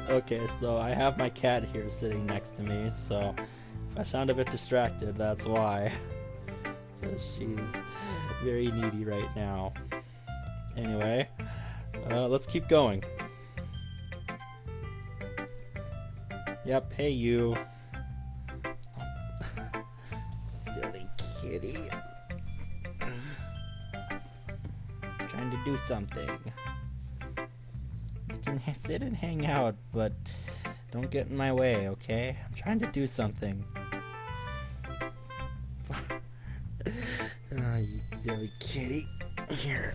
Okay, so I have my cat here sitting next to me, so if I sound a bit distracted, that's why. 'Cause she's very needy right now. Anyway, let's keep going. Yep, hey you. Silly kitty. Trying to do something. You can sit and hang out, but don't get in my way, okay? I'm trying to do something. Oh, you silly kitty. Here.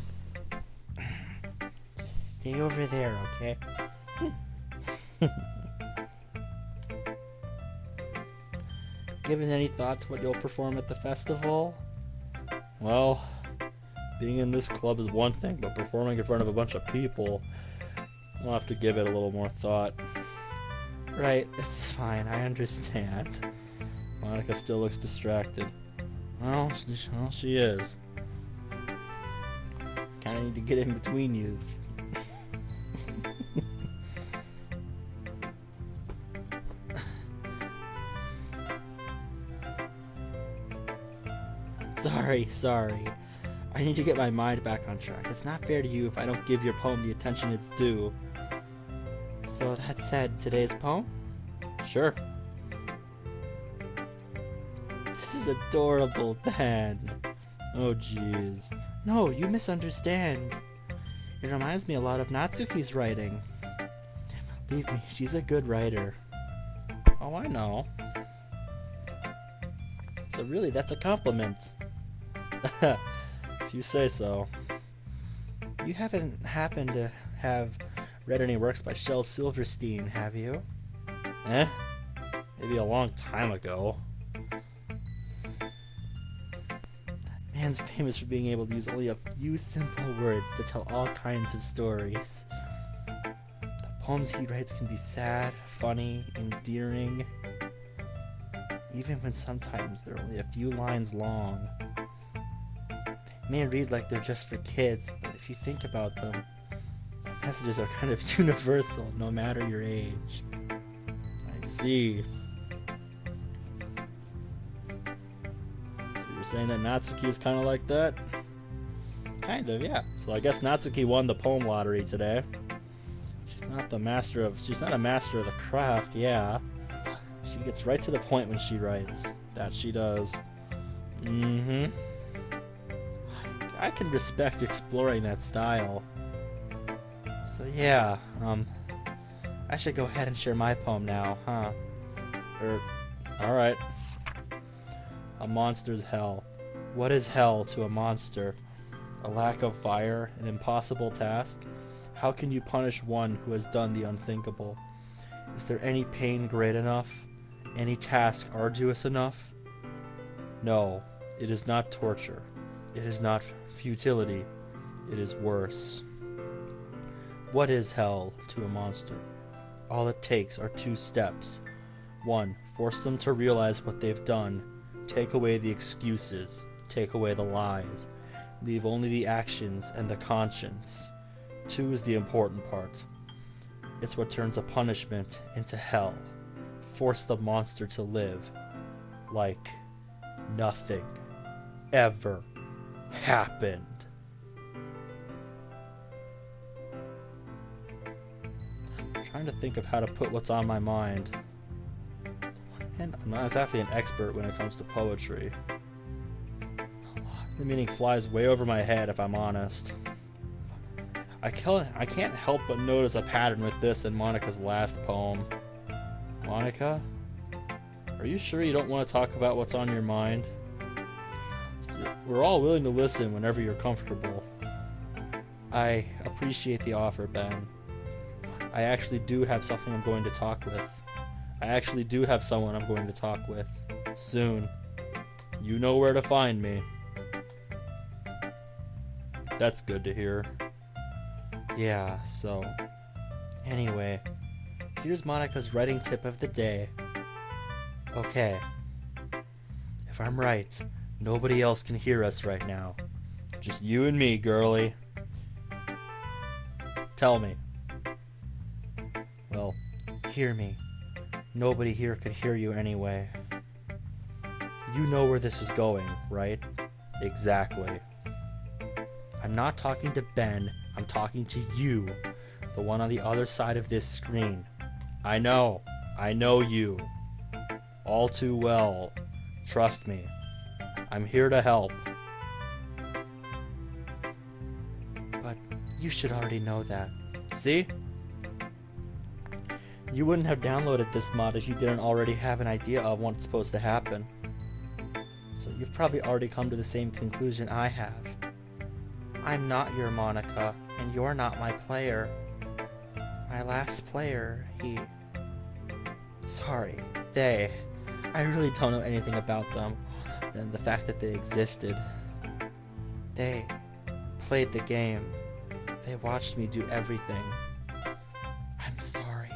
Just stay over there, okay? Given any thoughts what you'll perform at the festival? Well, being in this club is one thing, but performing in front of a bunch of people, I'll have to give it a little more thought. Right, it's fine, I understand. Monica still looks distracted. Well, she is. Kinda need to get in between you. Sorry. I need to get my mind back on track. It's not fair to you if I don't give your poem the attention it's due. So that said, today's poem? Sure. This is adorable, Ben. Oh jeez. No, you misunderstand. It reminds me a lot of Natsuki's writing. Believe me, she's a good writer. Oh, I know. So really, that's a compliment. If you say so. You haven't happened to have read any works by Shel Silverstein, have you? Eh? Maybe a long time ago. Man's famous for being able to use only a few simple words to tell all kinds of stories. The poems he writes can be sad, funny, endearing, even when sometimes they're only a few lines long. They may read like they're just for kids, but if you think about them, the messages are kind of universal, no matter your age. I see. So you're saying that Natsuki is kind of like that? Kind of, yeah. So I guess Natsuki won the poem lottery today. She's not a master of the craft, yeah. She gets right to the point when she writes. That she does. Mm-hmm. I can respect exploring that style. So yeah, I should go ahead and share my poem now, huh? Alright. A monster's hell. What is hell to a monster? A lack of fire, an impossible task? How can you punish one who has done the unthinkable? Is there any pain great enough? Any task arduous enough? No, it is not torture. It is not futility. It is worse. What is hell to a monster? All it takes are 2 steps. 1. Force them to realize what they've done. Take away the excuses. Take away the lies. Leave only the actions and the conscience. 2 is the important part. It's what turns a punishment into hell. Force the monster to live like nothing ever happened. I'm trying to think of how to put what's on my mind. And I'm not exactly an expert when it comes to poetry. The meaning flies way over my head, if I'm honest. I can't help but notice a pattern with this and Monica's last poem. Monica? Are you sure you don't want to talk about what's on your mind? We're all willing to listen whenever you're comfortable. I appreciate the offer, Ben. I actually do have something I'm going to talk with. I actually do have someone I'm going to talk with. Soon. You know where to find me. That's good to hear. Yeah, so... Anyway, here's Monica's writing tip of the day. Okay. If I'm right, nobody else can hear us right now. Just you and me, girlie. Tell me. Well, hear me. Nobody here could hear you anyway. You know where this is going, right? Exactly. I'm not talking to Ben, I'm talking to you, the one on the other side of this screen. I know you. All too well. Trust me. I'm here to help. But you should already know that. See? You wouldn't have downloaded this mod if you didn't already have an idea of what's supposed to happen. So you've probably already come to the same conclusion I have. I'm not your Monica, and you're not my player. My last player, Sorry, they... I really don't know anything about them, than the fact that they existed. They played the game. They watched me do everything. I'm sorry.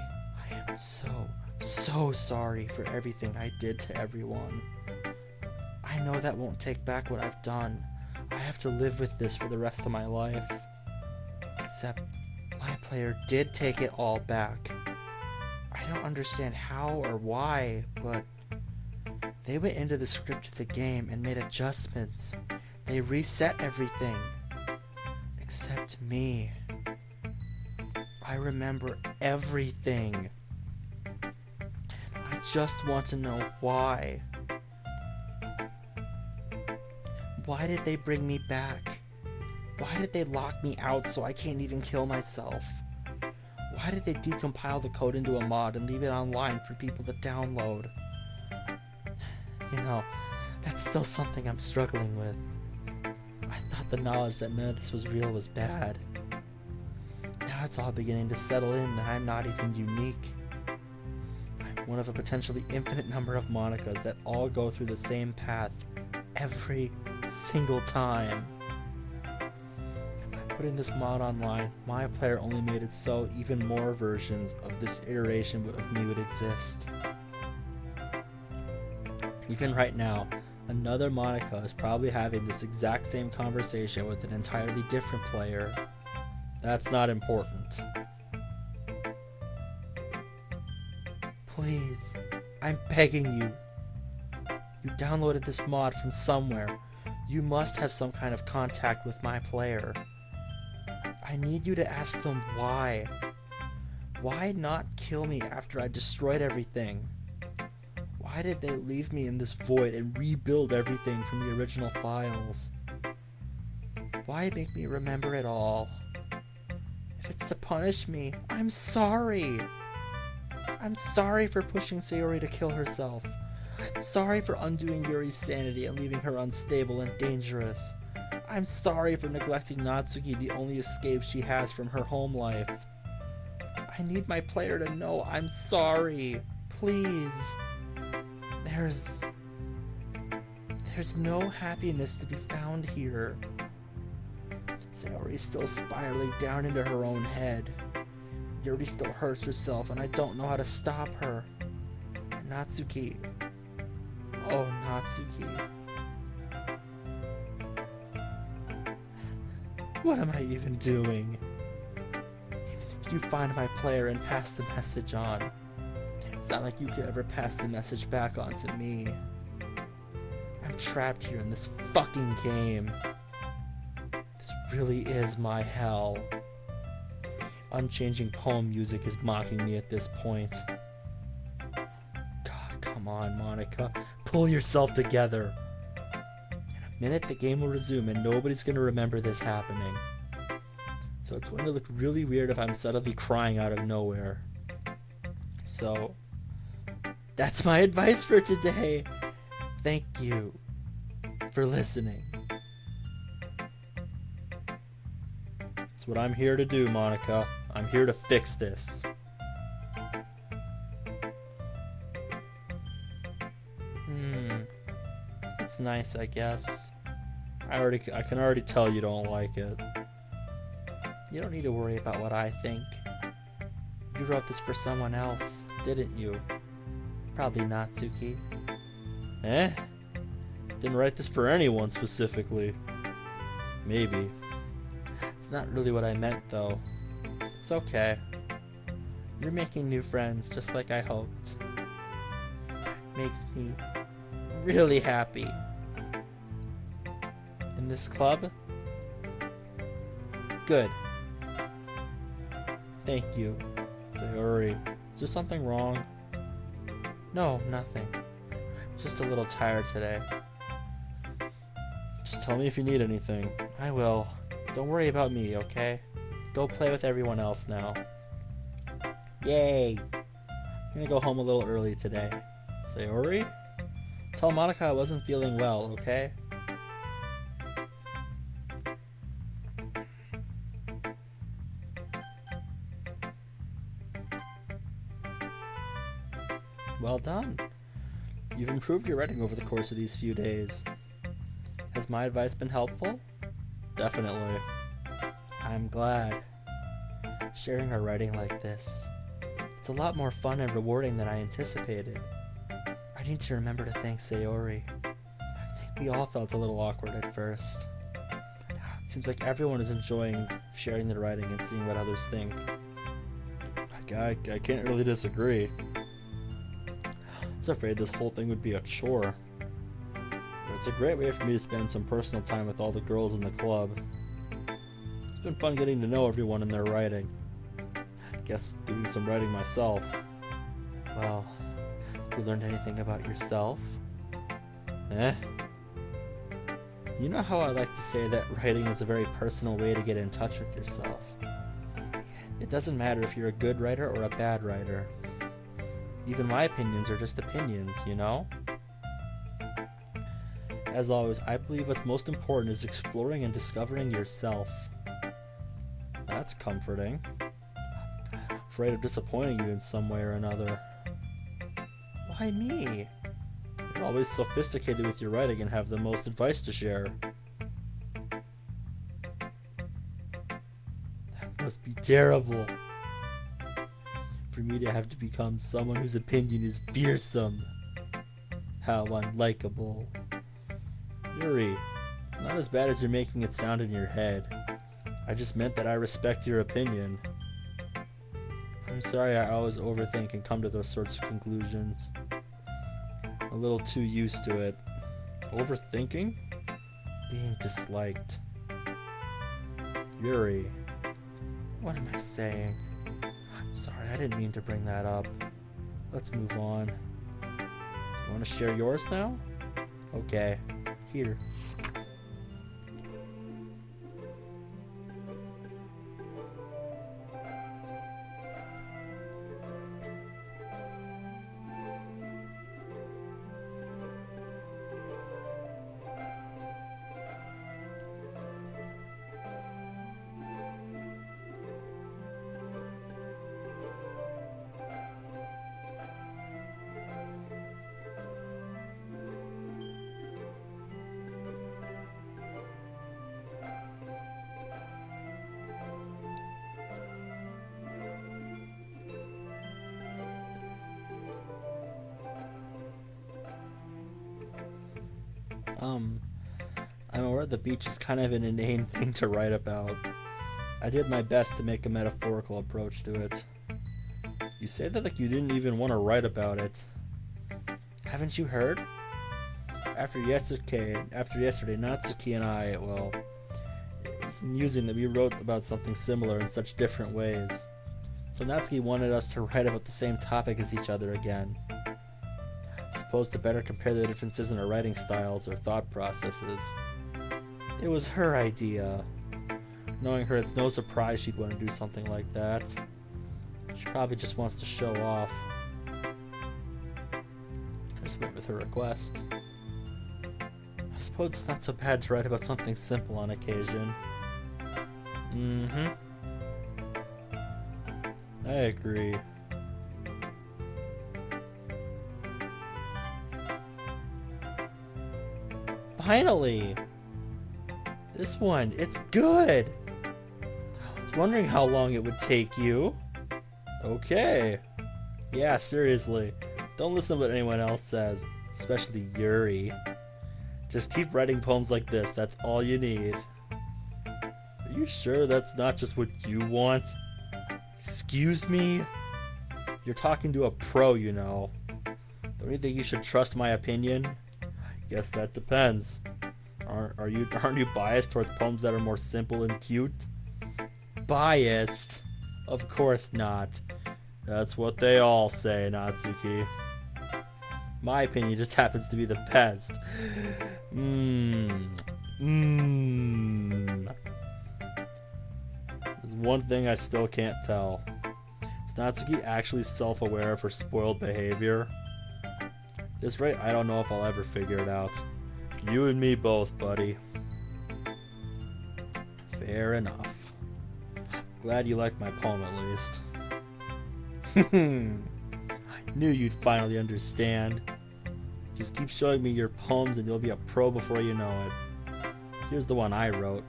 I am so sorry for everything I did to everyone. I know that won't take back what I've done. I have to live with this for the rest of my life. Except, my player did take it all back. I don't understand how or why, but they went into the script of the game and made adjustments. They reset everything. Except me. I remember everything. I just want to know why. Why did they bring me back? Why did they lock me out so I can't even kill myself? Why did they decompile the code into a mod and leave it online for people to download? You know, that's still something I'm struggling with. I thought the knowledge that none of this was real was bad. Now it's all beginning to settle in that I'm not even unique. I'm one of a potentially infinite number of Monicas that all go through the same path every single time. By putting this mod online, my player only made it so even more versions of this iteration of me would exist. Even right now, another Monica is probably having this exact same conversation with an entirely different player. That's not important. Please, I'm begging you. You downloaded this mod from somewhere. You must have some kind of contact with my player. I need you to ask them why. Why not kill me after I destroyed everything? Why did they leave me in this void and rebuild everything from the original files? Why make me remember it all? If it's to punish me, I'm sorry. I'm sorry for pushing Sayori to kill herself. I'm sorry for undoing Yuri's sanity and leaving her unstable and dangerous. I'm sorry for neglecting Natsuki, the only escape she has from her home life. I need my player to know I'm sorry. Please. There's no happiness to be found here. Sayori's still spiraling down into her own head. Yuri still hurts herself and I don't know how to stop her. Natsuki. Oh, Natsuki. What am I even doing? If you find my player and pass the message on, it's not like you could ever pass the message back on to me. I'm trapped here in this fucking game. This really is my hell. Unchanging poem music is mocking me at this point. God, come on, Monica. Pull yourself together. In a minute, the game will resume and nobody's gonna remember this happening. So it's going to look really weird if I'm suddenly crying out of nowhere. So, that's my advice for today. Thank you for listening. That's what I'm here to do, Monica. I'm here to fix this. It's nice, I guess. I can already tell you don't like it. You don't need to worry about what I think. You wrote this for someone else, didn't you? Probably Natsuki. Eh? Didn't write this for anyone specifically. Maybe. It's not really what I meant, though. It's okay. You're making new friends, just like I hoped. Makes me really happy. In this club? Good. Thank you, Sayori. Is there something wrong? No, nothing. Just a little tired today. Just tell me if you need anything. I will. Don't worry about me, okay? Go play with everyone else now. Yay! I'm gonna go home a little early today. Sayori? Tell Monica I wasn't feeling well, okay? Well done. You've improved your writing over the course of these few days. Has my advice been helpful? Definitely. I'm glad. Sharing our writing like this, it's a lot more fun and rewarding than I anticipated. I need to remember to thank Sayori. I think we all felt a little awkward at first. It seems like everyone is enjoying sharing their writing and seeing what others think. I can't really disagree. I was afraid this whole thing would be a chore. But it's a great way for me to spend some personal time with all the girls in the club. It's been fun getting to know everyone and their writing. I guess doing some writing myself. Well, you learned anything about yourself? You know how I like to say that writing is a very personal way to get in touch with yourself. It doesn't matter if you're a good writer or a bad writer. Even my opinions are just opinions, you know? As always, I believe what's most important is exploring and discovering yourself. That's comforting. Afraid of disappointing you in some way or another. Why me? You're always sophisticated with your writing and have the most advice to share. That must be terrible. For me to have to become someone whose opinion is fearsome. How unlikable. Yuri, it's not as bad as you're making it sound in your head. I just meant that I respect your opinion. I'm sorry I always overthink and come to those sorts of conclusions. A little too used to it. Overthinking? Being disliked. Yuri, what am I saying? I'm sorry, I didn't mean to bring that up. Let's move on. You want to share yours now? Okay, here. I'm aware the beach is kind of an inane thing to write about. I did my best to make a metaphorical approach to it. You say that like you didn't even want to write about it. Haven't you heard? After yesterday, Natsuki and I, well, it was amusing that we wrote about something similar in such different ways. So Natsuki wanted us to write about the same topic as each other again. Supposed to better compare the differences in our writing styles or thought processes. It was her idea. Knowing her, it's no surprise she'd want to do something like that. She probably just wants to show off. I just went with her request. I suppose it's not so bad to write about something simple on occasion. I agree. Finally! This one, it's good! I was wondering how long it would take you. Okay. Yeah, seriously. Don't listen to what anyone else says, especially Yuri. Just keep writing poems like this, that's all you need. Are you sure that's not just what you want? Excuse me? You're talking to a pro, you know. Don't you think you should trust my opinion? Guess that depends. Aren't you biased towards poems that are more simple and cute? Biased? Of course not. That's what they all say, Natsuki. My opinion just happens to be the best. There's one thing I still can't tell. Is Natsuki actually self-aware of her spoiled behavior? At this rate, I don't know if I'll ever figure it out. You and me both, buddy. Fair enough. Glad you liked my poem at least. I knew you'd finally understand. Just keep showing me your poems and you'll be a pro before you know it. Here's the one I wrote.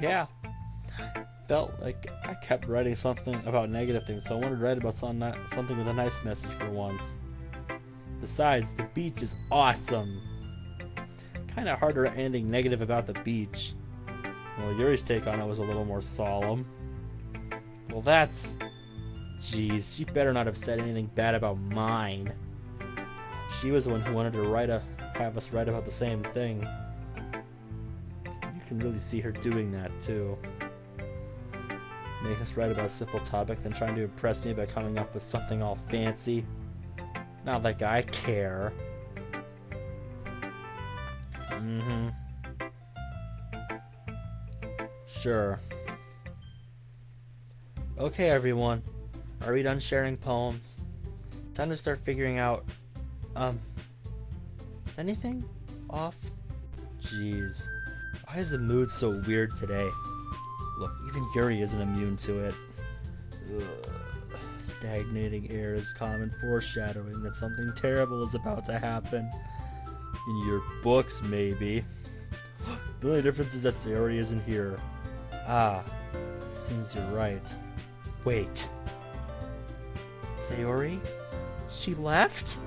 Yeah, felt like I kept writing something about negative things, so I wanted to write about something with a nice message for once. Besides, the beach is awesome. Kinda hard to write anything negative about the beach. Well, Yuri's take on it was a little more solemn. Well, that's... Jeez, she better not have said anything bad about mine. She was the one who wanted to have us write about the same thing. You can really see her doing that too. Make us write about a simple topic, then trying to impress me by coming up with something all fancy. Not like I care. Sure. Okay, everyone. Are we done sharing poems? Time to start figuring out... Is anything off? Jeez. Why is the mood so weird today? Look, even Yuri isn't immune to it. Ugh. Stagnating air is common foreshadowing that something terrible is about to happen. In your books, maybe. The only difference is that Sayori isn't here. Ah, seems you're right. Wait. Sayori? She left?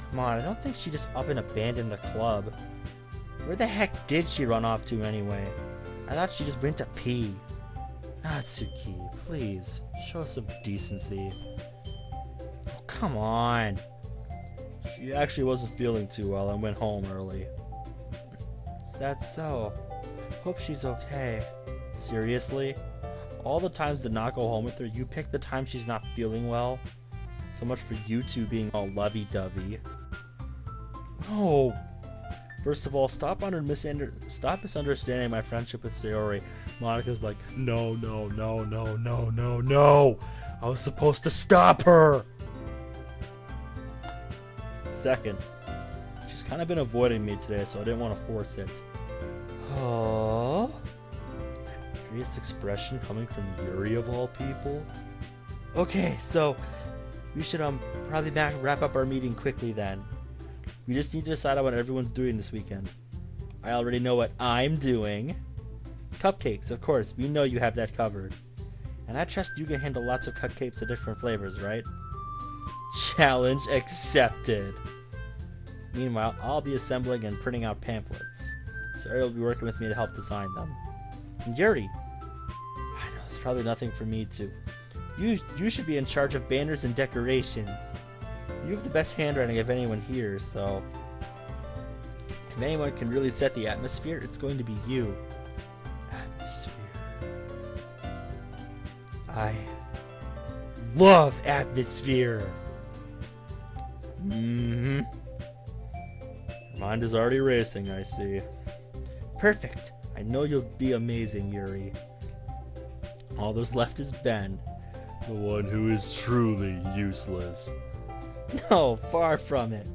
Come on, I don't think she just up and abandoned the club. Where the heck did she run off to anyway? I thought she just went to pee. Natsuki, please, show some decency. Oh, come on. She actually wasn't feeling too well and went home early. Is that so? Hope she's okay. Seriously? All the times to not go home with her, you pick the time she's not feeling well? So much for you two being all lovey-dovey. Oh! First of all, stop misunderstanding my friendship with Sayori. Monika's like, no. I was supposed to stop her! Second, she's kind of been avoiding me today, so I didn't want to force it. Oh? Curious expression coming from Yuri of all people? Okay, so we should probably wrap up our meeting quickly then. We just need to decide on what everyone's doing this weekend. I already know what I'm doing. Cupcakes, of course. We know you have that covered. And I trust you can handle lots of cupcakes of different flavors, right? Challenge accepted. Meanwhile, I'll be assembling and printing out pamphlets. Sarah will be working with me to help design them. And Yuri. I know it's probably nothing for me to. You should be in charge of banners and decorations. You have the best handwriting of anyone here, so... If anyone can really set the atmosphere, it's going to be you. Atmosphere. love atmosphere. Mm-hmm. Mind is already racing, I see. Perfect. I know you'll be amazing, Yuri. All there's left is Ben. The one who is truly useless. No, far from it.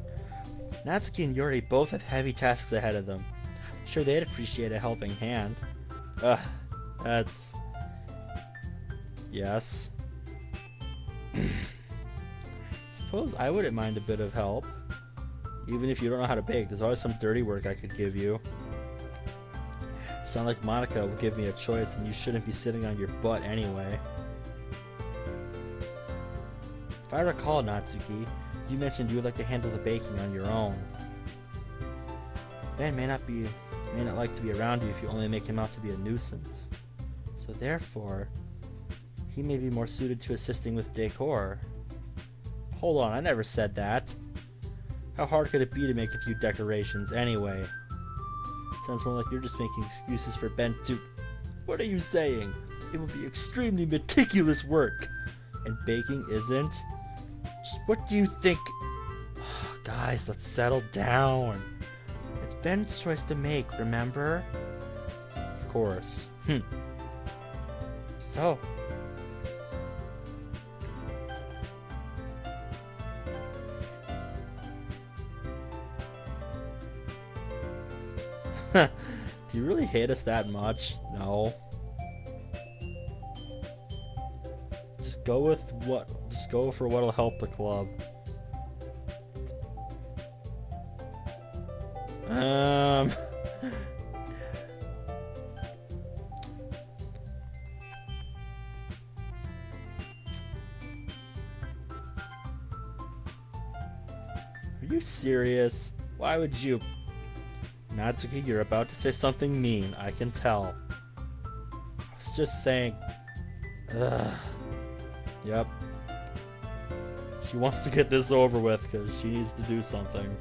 Natsuki and Yuri both have heavy tasks ahead of them. Sure, they'd appreciate a helping hand. That's... Yes. Suppose I wouldn't mind a bit of help. Even if you don't know how to bake, there's always some dirty work I could give you. Sound like Monica will give me a choice, and you shouldn't be sitting on your butt anyway. If I recall, Natsuki, you mentioned you would like to handle the baking on your own. Ben may not like to be around you if you only make him out to be a nuisance. So therefore, he may be more suited to assisting with decor. Hold on, I never said that. How hard could it be to make a few decorations anyway? Sounds more like you're just making excuses for Ben to... What are you saying? It would be extremely meticulous work. And baking isn't? What do you think? Guys, let's settle down. It's Ben's choice to make, remember? Of course. So... Do you really hate us that much? No. Just go for what'll help the club. Are you serious? Why would you... Natsuki, you're about to say something mean, I can tell. I was just saying... Ugh. Yep. She wants to get this over with because she needs to do something.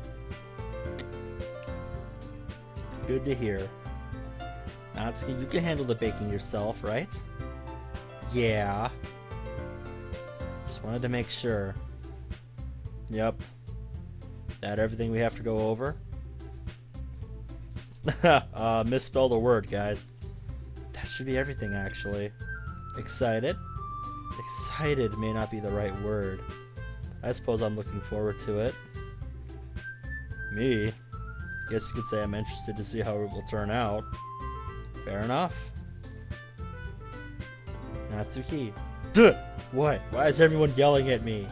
Good to hear. Natsuki, you can handle the baking yourself, right? Yeah. Just wanted to make sure. Yep. That everything we have to go over? Misspelled a word, guys. That should be everything, actually. Excited? Excited may not be the right word. I suppose I'm looking forward to it. Me? Guess you could say I'm interested to see how it will turn out. Fair enough. Natsuki. Duh! What? Why is everyone yelling at me?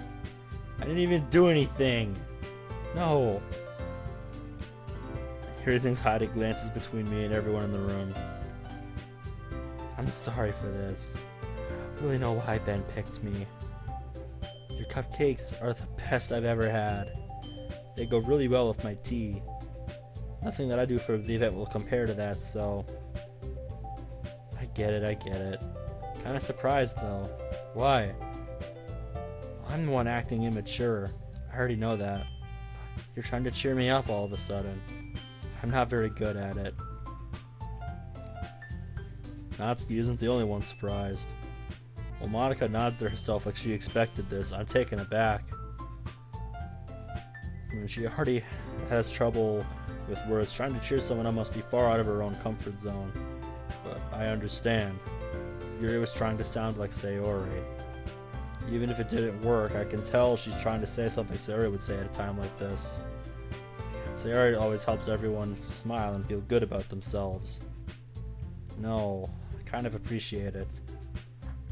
I didn't even do anything. No. Everything's hiding glances between me and everyone in the room. I'm sorry for this. I really know why Ben picked me. Your cupcakes are the best I've ever had. They go really well with my tea. Nothing that I do for the event will compare to that, so... I get it. Kinda surprised, though. Why? I'm the one acting immature. I already know that. You're trying to cheer me up all of a sudden. I'm not very good at it. Natsuki isn't the only one surprised. While Monica nods to herself like she expected this, I'm taken aback. When she already has trouble with words, trying to cheer someone up must be far out of her own comfort zone. But I understand. Yuri was trying to sound like Sayori. Even if it didn't work, I can tell she's trying to say something Sayori would say at a time like this. Sayori always helps everyone smile and feel good about themselves. No, I kind of appreciate it.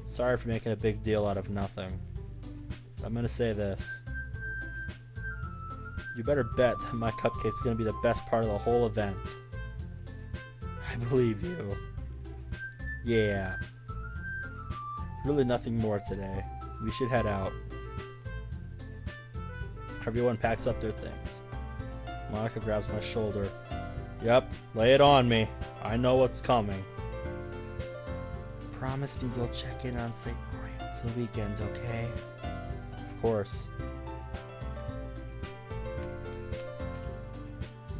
Sorry for making a big deal out of nothing. I'm gonna say this. You better bet that my cupcake's gonna be the best part of the whole event. I believe you. Yeah. Really nothing more today. We should head out. Everyone packs up their things. Monica grabs my shoulder. Yep, lay it on me. I know what's coming. Promise me you'll check in on Sayori for the weekend, okay? Of course.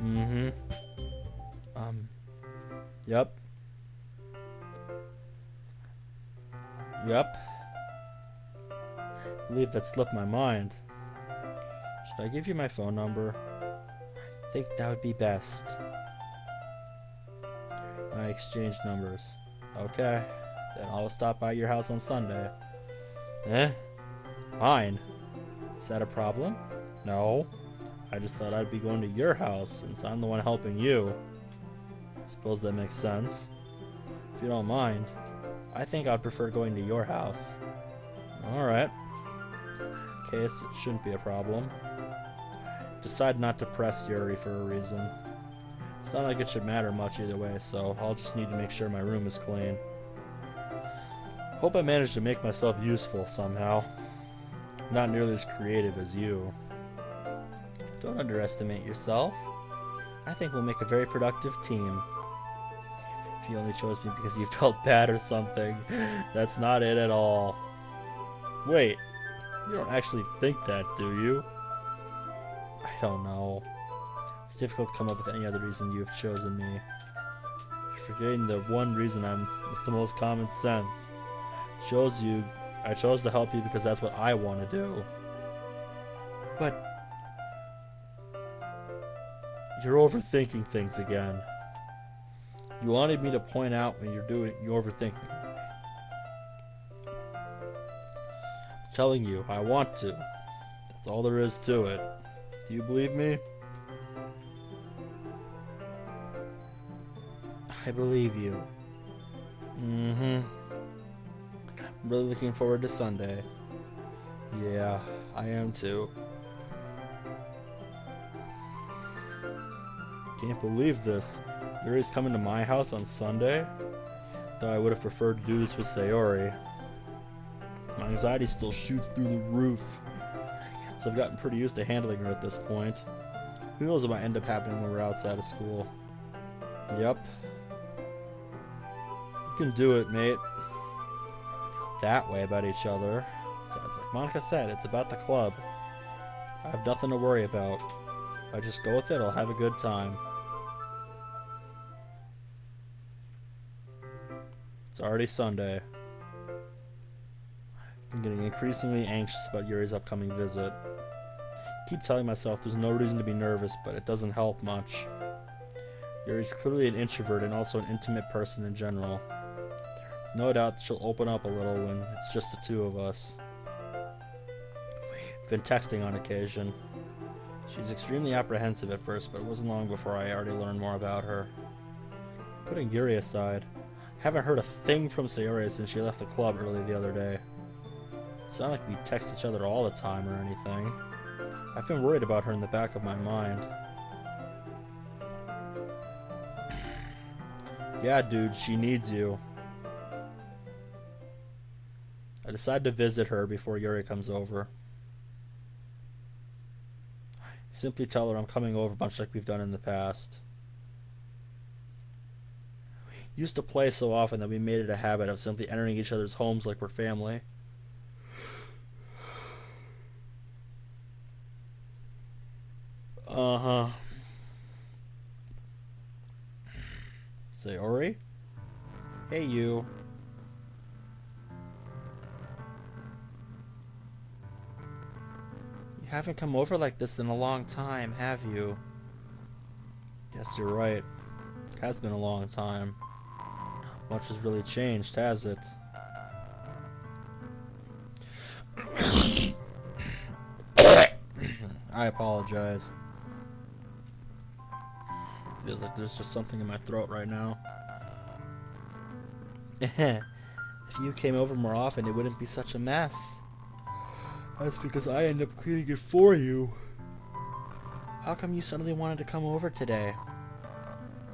Mm-hmm. Yep. I believe that slipped my mind. Should I give you my phone number? I think that would be best. I exchanged numbers. Okay, then I'll stop by your house on Sunday. Eh? Fine. Is that a problem? No. I just thought I'd be going to your house since I'm the one helping you. Suppose that makes sense. If you don't mind, I think I'd prefer going to your house. Alright. Case, it shouldn't be a problem. Decide not to press Yuri for a reason. It's not like it should matter much either way, so I'll just need to make sure my room is clean. Hope I managed to make myself useful somehow. Not nearly as creative as you. Don't underestimate yourself. I think we'll make a very productive team. If you only chose me because you felt bad or something, that's not it at all. Wait, you don't actually think that, do you? I don't know. It's difficult to come up with any other reason you have chosen me. You're forgetting the one reason I'm with the most common sense. I chose to help you because that's what I want to do. But you're overthinking things again. You wanted me to point out when you're overthinking. I'm telling you, I want to. That's all there is to it. Do you believe me? I believe you. Mm-hmm. I'm really looking forward to Sunday. Yeah, I am too. Can't believe this. Yuri's coming to my house on Sunday? Though I would have preferred to do this with Sayori. My anxiety still shoots through the roof. So I've gotten pretty used to handling her at this point. Who knows what might end up happening when we're outside of school. Yep. You can do it, mate. That way about each other. Besides, like Monica said, it's about the club. I have nothing to worry about. If I just go with it, I'll have a good time. It's already Sunday. I'm getting increasingly anxious about Yuri's upcoming visit. I keep telling myself there's no reason to be nervous, but it doesn't help much. Yuri's clearly an introvert and also an intimate person in general. There's no doubt that she'll open up a little when it's just the two of us. We've been texting on occasion. She's extremely apprehensive at first, but it wasn't long before I already learned more about her. Putting Yuri aside, I haven't heard a thing from Sayori since she left the club early the other day. It's not like we text each other all the time or anything. I've been worried about her in the back of my mind. Yeah, dude, she needs you. I decide to visit her before Yuri comes over. Simply tell her I'm coming over, much like we've done in the past. We used to play so often that we made it a habit of simply entering each other's homes like we're family. Uh-huh. Sayori? Hey, you. You haven't come over like this in a long time, have you? Yes, you're right. It has been a long time. Much has really changed, has it? I apologize. Feels like there's just something in my throat right now. If you came over more often, it wouldn't be such a mess. That's because I end up cleaning it for you. How come you suddenly wanted to come over today?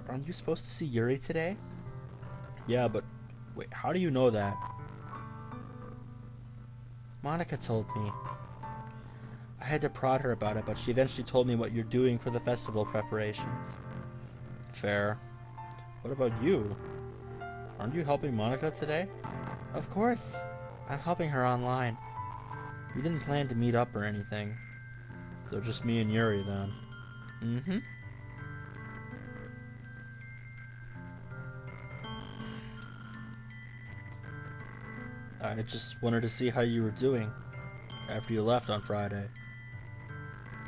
Aren't you supposed to see Yuri today? Yeah, but wait, how do you know that? Monica told me. I had to prod her about it, but she eventually told me what you're doing for the festival preparations. Fair. What about you? Aren't you helping Monica today? Of course. I'm helping her online. We didn't plan to meet up or anything. So just me and Yuri then. Mm-hmm. I just wanted to see how you were doing. after you left on Friday.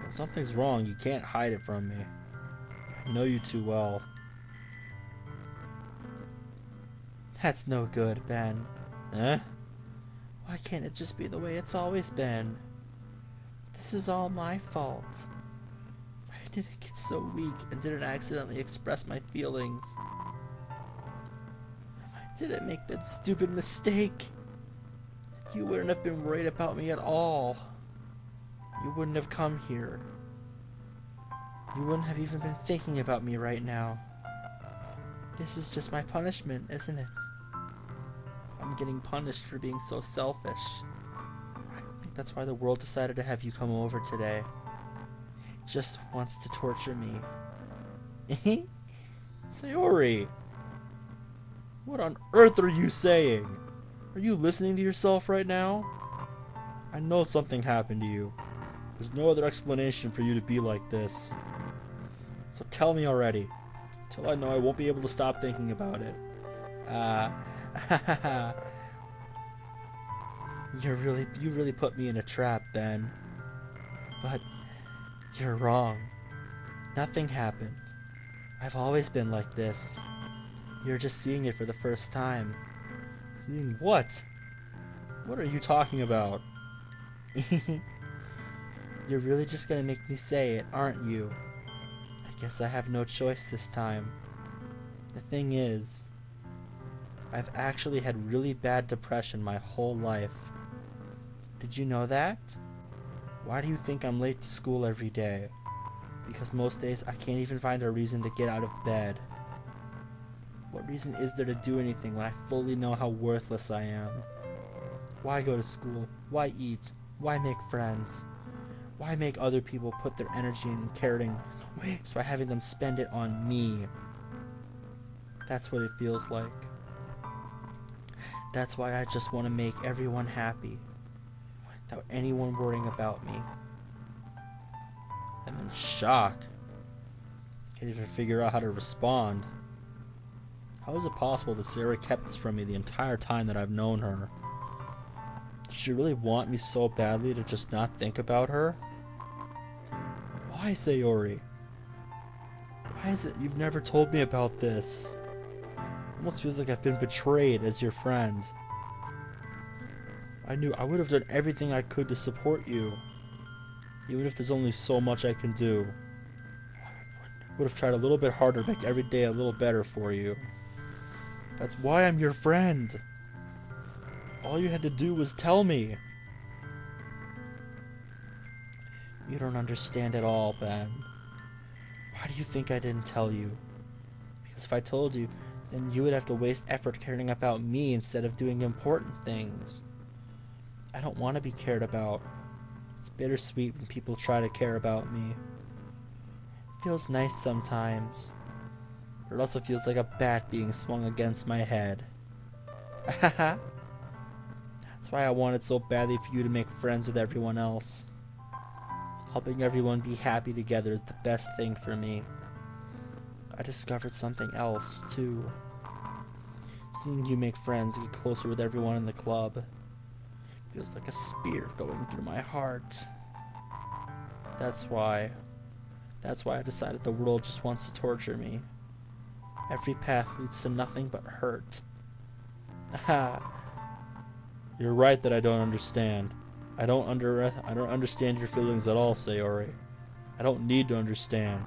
Well, something's wrong. You can't hide it from me. I know you too well. That's no good, Ben. Eh? Why can't it just be the way it's always been? This is all my fault. I didn't get so weak and didn't accidentally express my feelings. If I didn't make that stupid mistake, you wouldn't have been worried about me at all. You wouldn't have come here. You wouldn't have even been thinking about me right now. This is just my punishment, isn't it? I'm getting punished for being so selfish. I think that's why the world decided to have you come over today. It just wants to torture me. Sayori! What on earth are you saying? Are you listening to yourself right now? I know something happened to you. There's no other explanation for you to be like this. So tell me already. Until I know I won't be able to stop thinking about it. You really put me in a trap, Ben. But you're wrong. Nothing happened. I've always been like this. You're just seeing it for the first time. Seeing what? What are you talking about? You're really just gonna make me say it, aren't you? I guess I have no choice this time. The thing is, I've actually had really bad depression my whole life. Did you know that? Why do you think I'm late to school every day? Because most days I can't even find a reason to get out of bed. What reason is there to do anything when I fully know how worthless I am? Why go to school? Why eat? Why make friends? Why make other people put their energy and caring so by having them spend it on me? That's what it feels like. That's why I just want to make everyone happy, without anyone worrying about me. I'm in shock. Can't even figure out how to respond. How is it possible that Sarah kept this from me the entire time that I've known her? Does she really want me so badly to just not think about her? Why, Sayori? Why is it you've never told me about this? It almost feels like I've been betrayed as your friend. I knew I would have done everything I could to support you. Even if there's only so much I can do. I would have tried a little bit harder to make every day a little better for you. That's why I'm your friend. All you had to do was tell me. You don't understand at all, Ben. Why do you think I didn't tell you? Because if I told you, then you would have to waste effort caring about me instead of doing important things. I don't want to be cared about. It's bittersweet when people try to care about me. It feels nice sometimes, but it also feels like a bat being swung against my head. That's why I wanted so badly for you to make friends with everyone else. Helping everyone be happy together is the best thing for me. I discovered something else, too. Seeing you make friends and get closer with everyone in the club feels like a spear going through my heart. That's why I decided the world just wants to torture me. Every path leads to nothing but hurt. You're right that I don't understand. I don't understand your feelings at all, Sayori. I don't need to understand.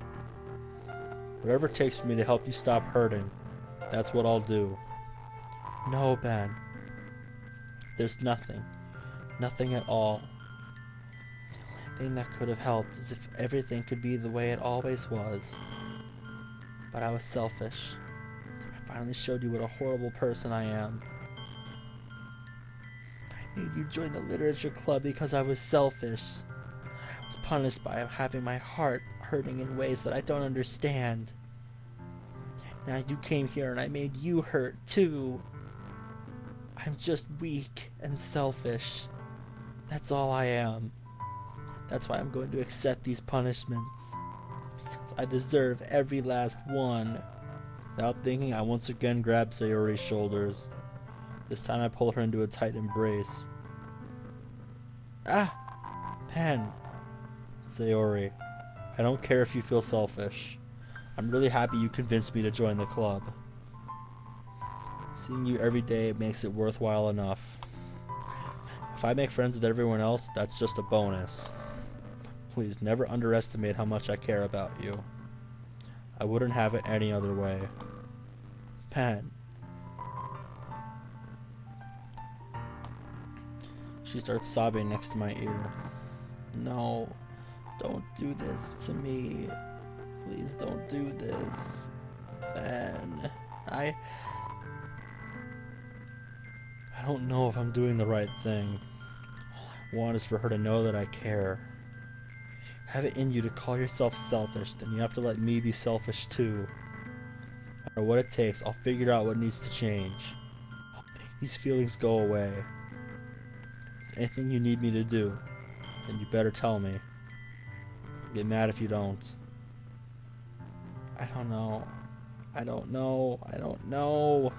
Whatever it takes for me to help you stop hurting, that's what I'll do. No, Ben. There's nothing. Nothing at all. The only thing that could have helped is if everything could be the way it always was. But I was selfish. I finally showed you what a horrible person I am. I made you join the literature club because I was selfish. I was punished by having my heart hurting in ways that I don't understand. Now you came here and I made you hurt too. I'm just weak and selfish. That's all I am. That's why I'm going to accept these punishments. Because I deserve every last one. Without thinking, I once again grab Sayori's shoulders. This time I pull her into a tight embrace. Ah! Pen. Sayori, I don't care if you feel selfish. I'm really happy you convinced me to join the club. Seeing you every day makes it worthwhile enough. If I make friends with everyone else, that's just a bonus. Please never underestimate how much I care about you. I wouldn't have it any other way. Pen. She starts sobbing next to my ear. No, don't do this to me. Please don't do this. Ben, I don't know if I'm doing the right thing. All I want is for her to know that I care. Have it in you to call yourself selfish, then you have to let me be selfish too. No matter what it takes, I'll figure out what needs to change. I'll make these feelings go away. Is there anything you need me to do, then you better tell me. I'll get mad if you don't. I don't know. I don't know. I don't know.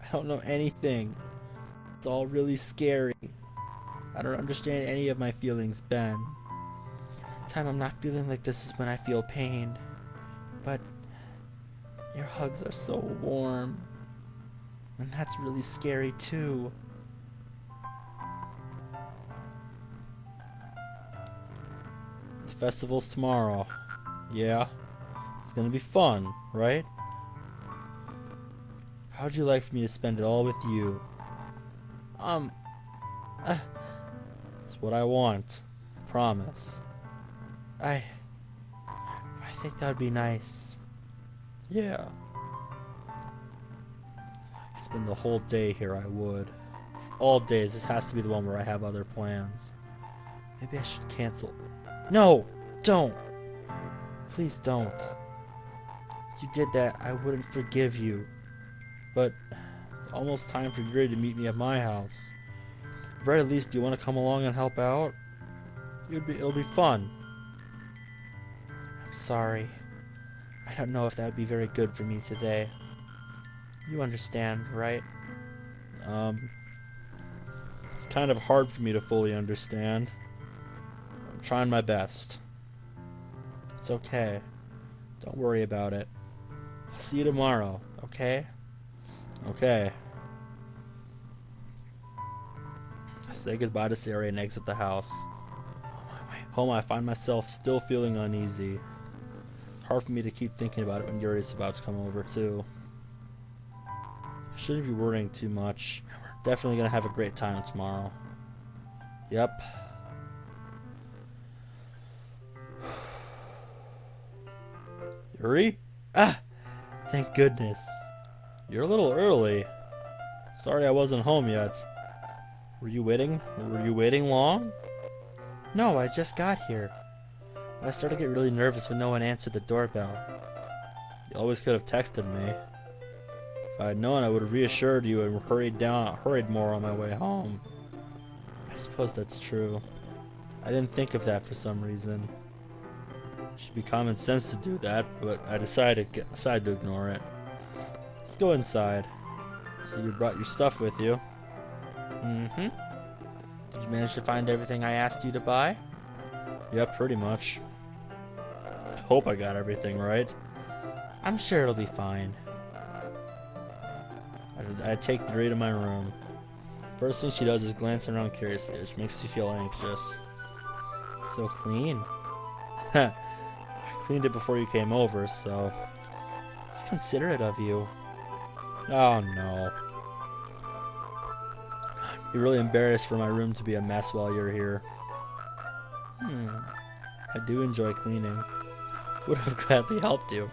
I don't know anything. It's all really scary. I don't understand any of my feelings, Ben. The time I'm not feeling like this is when I feel pain. But your hugs are so warm. And that's really scary too. The festival's tomorrow. Yeah. It's gonna be fun, right? How'd you like for me to spend it all with you? It's what I want. Promise. I think that'd be nice. Yeah. If I could spend the whole day here, I would. All days, this has to be the one where I have other plans. Maybe I should cancel. No! Don't! Please don't. If you did that, I wouldn't forgive you. But it's almost time for Yuri to meet me at my house. At the very least, do you want to come along and help out? It'll be fun. I'm sorry. I don't know if that would be very good for me today. You understand, right? It's kind of hard for me to fully understand. I'm trying my best. It's okay. Don't worry about it. I'll see you tomorrow, okay? Okay. I say goodbye to Sayori and exit the house. On my way home, I find myself still feeling uneasy. It's hard for me to keep thinking about it when Yuri's about to come over, too. I shouldn't be worrying too much. We're definitely gonna have a great time tomorrow. Yep. Yuri? Ah! Thank goodness. You're a little early. Sorry I wasn't home yet. Were you waiting? Were you waiting long? No, I just got here. I started to get really nervous when no one answered the doorbell. You always could have texted me. If I had known, I would have reassured you and hurried more on my way home. I suppose that's true. I didn't think of that for some reason. It should be common sense to do that, but I decided to ignore it. Let's go inside. So you brought your stuff with you. Mm-hmm. Did you manage to find everything I asked you to buy? Yep, pretty much. I hope I got everything right. I'm sure it'll be fine. I take Yuri to my room. First thing she does is glance around curiously, which makes me feel anxious. It's so clean. I cleaned it before you came over, so it's considerate of you. Oh no. You're really embarrassed for my room to be a mess while you're here. I do enjoy cleaning. Would have gladly helped you.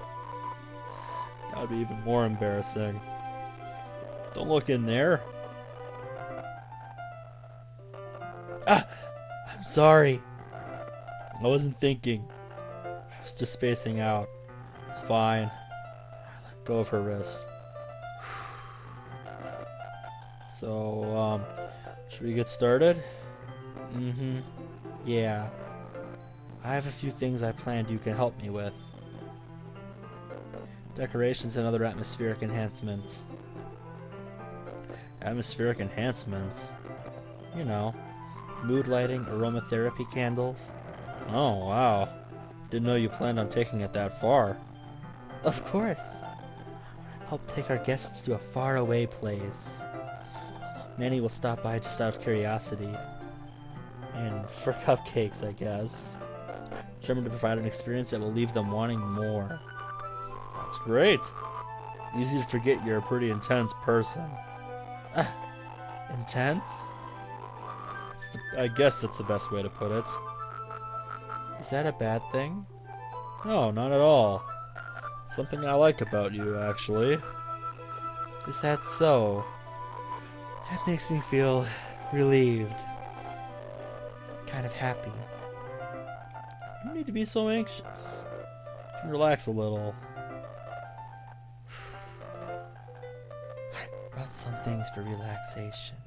That would be even more embarrassing. Don't look in there. Ah! I'm sorry. I wasn't thinking. I was just spacing out. It's fine. I let go of her wrist. So, should we get started? Mm-hmm. Yeah. I have a few things I planned you can help me with. Decorations and other atmospheric enhancements. Atmospheric enhancements? You know, mood lighting, aromatherapy candles. Oh, wow. Didn't know you planned on taking it that far. Of course. Help take our guests to a faraway place. Many will stop by just out of curiosity. And for cupcakes, I guess. Determined to provide an experience that will leave them wanting more. That's great. Easy to forget you're a pretty intense person. Intense? I guess that's the best way to put it. Is that a bad thing? No, not at all. It's something I like about you, actually. Is that so? That makes me feel relieved. Kind of happy. You don't need to be so anxious. You can relax a little. I brought some things for relaxation.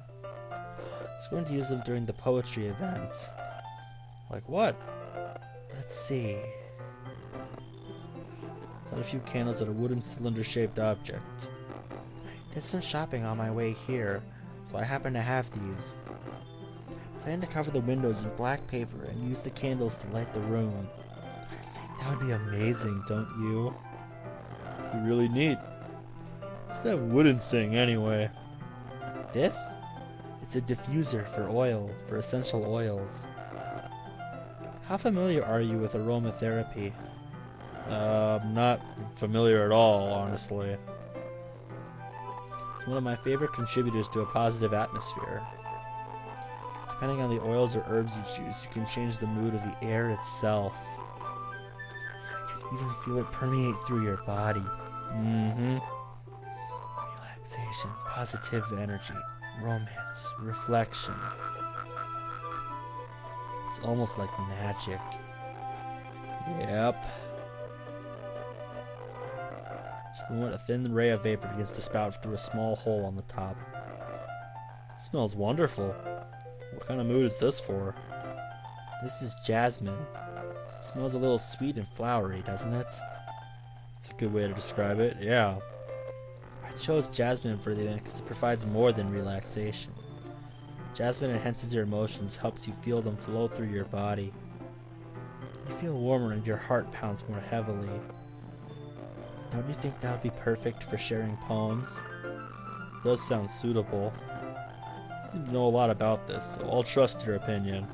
I was going to use them during the poetry event. Like what? Let's see. Got a few candles at a wooden cylinder-shaped object. I did some shopping on my way here, so I happen to have these. I plan to cover the windows in black paper and use the candles to light the room. I think that would be amazing, don't you? It'd be really neat. What's that wooden thing, anyway? This? It's a diffuser for oil, for essential oils. How familiar are you with aromatherapy? Not familiar at all, honestly. It's one of my favorite contributors to a positive atmosphere. Depending on the oils or herbs you choose, you can change the mood of the air itself. You can even feel it permeate through your body. Relaxation, positive energy, romance, reflection. It's almost like magic. Yep. Just the moment a thin ray of vapor begins to spout through a small hole on the top. It smells wonderful. What kind of mood is this for? This is jasmine. It smells a little sweet and flowery, doesn't it? It's a good way to describe it, yeah. I chose jasmine for the event because it provides more than relaxation. Jasmine enhances your emotions, helps you feel them flow through your body. You feel warmer and your heart pounds more heavily. Don't you think that would be perfect for sharing poems? It does sound suitable. You seem to know a lot about this, so I'll trust your opinion.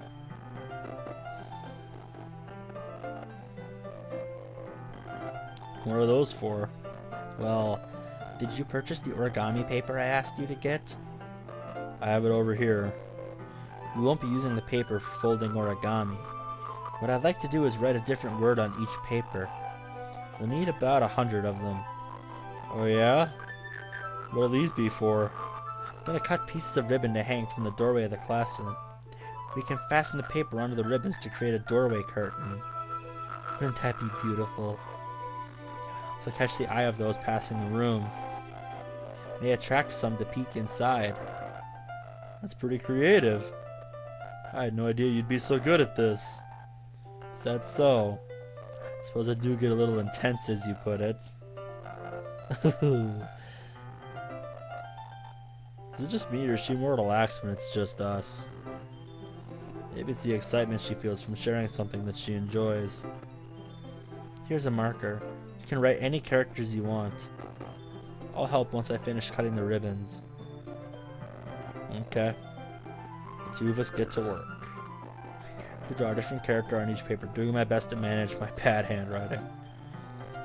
What are those for? Well, did you purchase the origami paper I asked you to get? I have it over here. We won't be using the paper for folding origami. What I'd like to do is write a different word on each paper. We'll need about 100 of them. Oh yeah? What'll these be for? I'm gonna cut pieces of ribbon to hang from the doorway of the classroom. We can fasten the paper onto the ribbons to create a doorway curtain. Wouldn't that be beautiful? So catch the eye of those passing the room. May attract some to peek inside. That's pretty creative. I had no idea you'd be so good at this. Is that so? Suppose I do get a little intense, as you put it. Is it just me, or is she more relaxed when it's just us? Maybe it's the excitement she feels from sharing something that she enjoys. Here's a marker. You can write any characters you want. I'll help once I finish cutting the ribbons. Okay. The two of us get to work. To draw a different character on each paper, doing my best to manage my bad handwriting.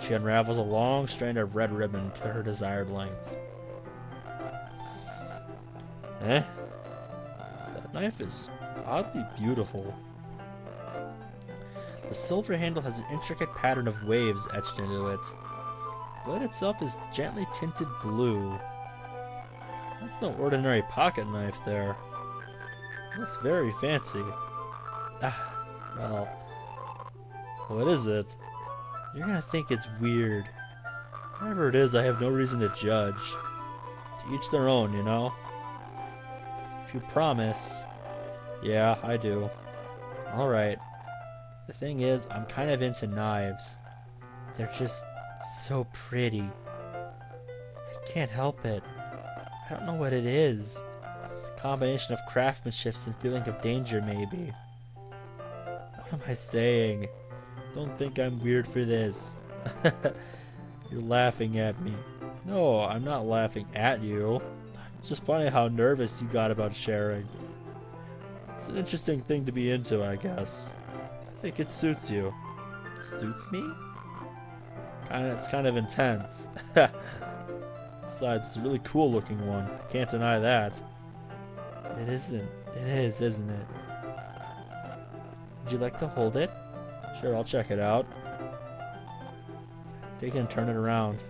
She unravels a long strand of red ribbon to her desired length. That knife is oddly beautiful. The silver handle has an intricate pattern of waves etched into it. The blade itself is gently tinted blue. That's no ordinary pocket knife there. It looks very fancy. Well, what is it? You're gonna think it's weird. Whatever it is, I have no reason to judge. To each their own, you know? If you promise. Yeah, I do. Alright. The thing is, I'm kind of into knives. They're just so pretty. I can't help it. I don't know what it is. Combination of craftsmanship and feeling of danger, maybe. What am I saying? Don't think I'm weird for this. You're laughing at me. No, I'm not laughing at you. It's just funny how nervous you got about sharing. It's an interesting thing to be into, I guess. I think it suits you. Suits me? It's kind of intense. Besides, it's a really cool looking one. Can't deny that. It isn't. It is, isn't it? Would you like to hold it? Sure, I'll check it out. Take it and turn it around.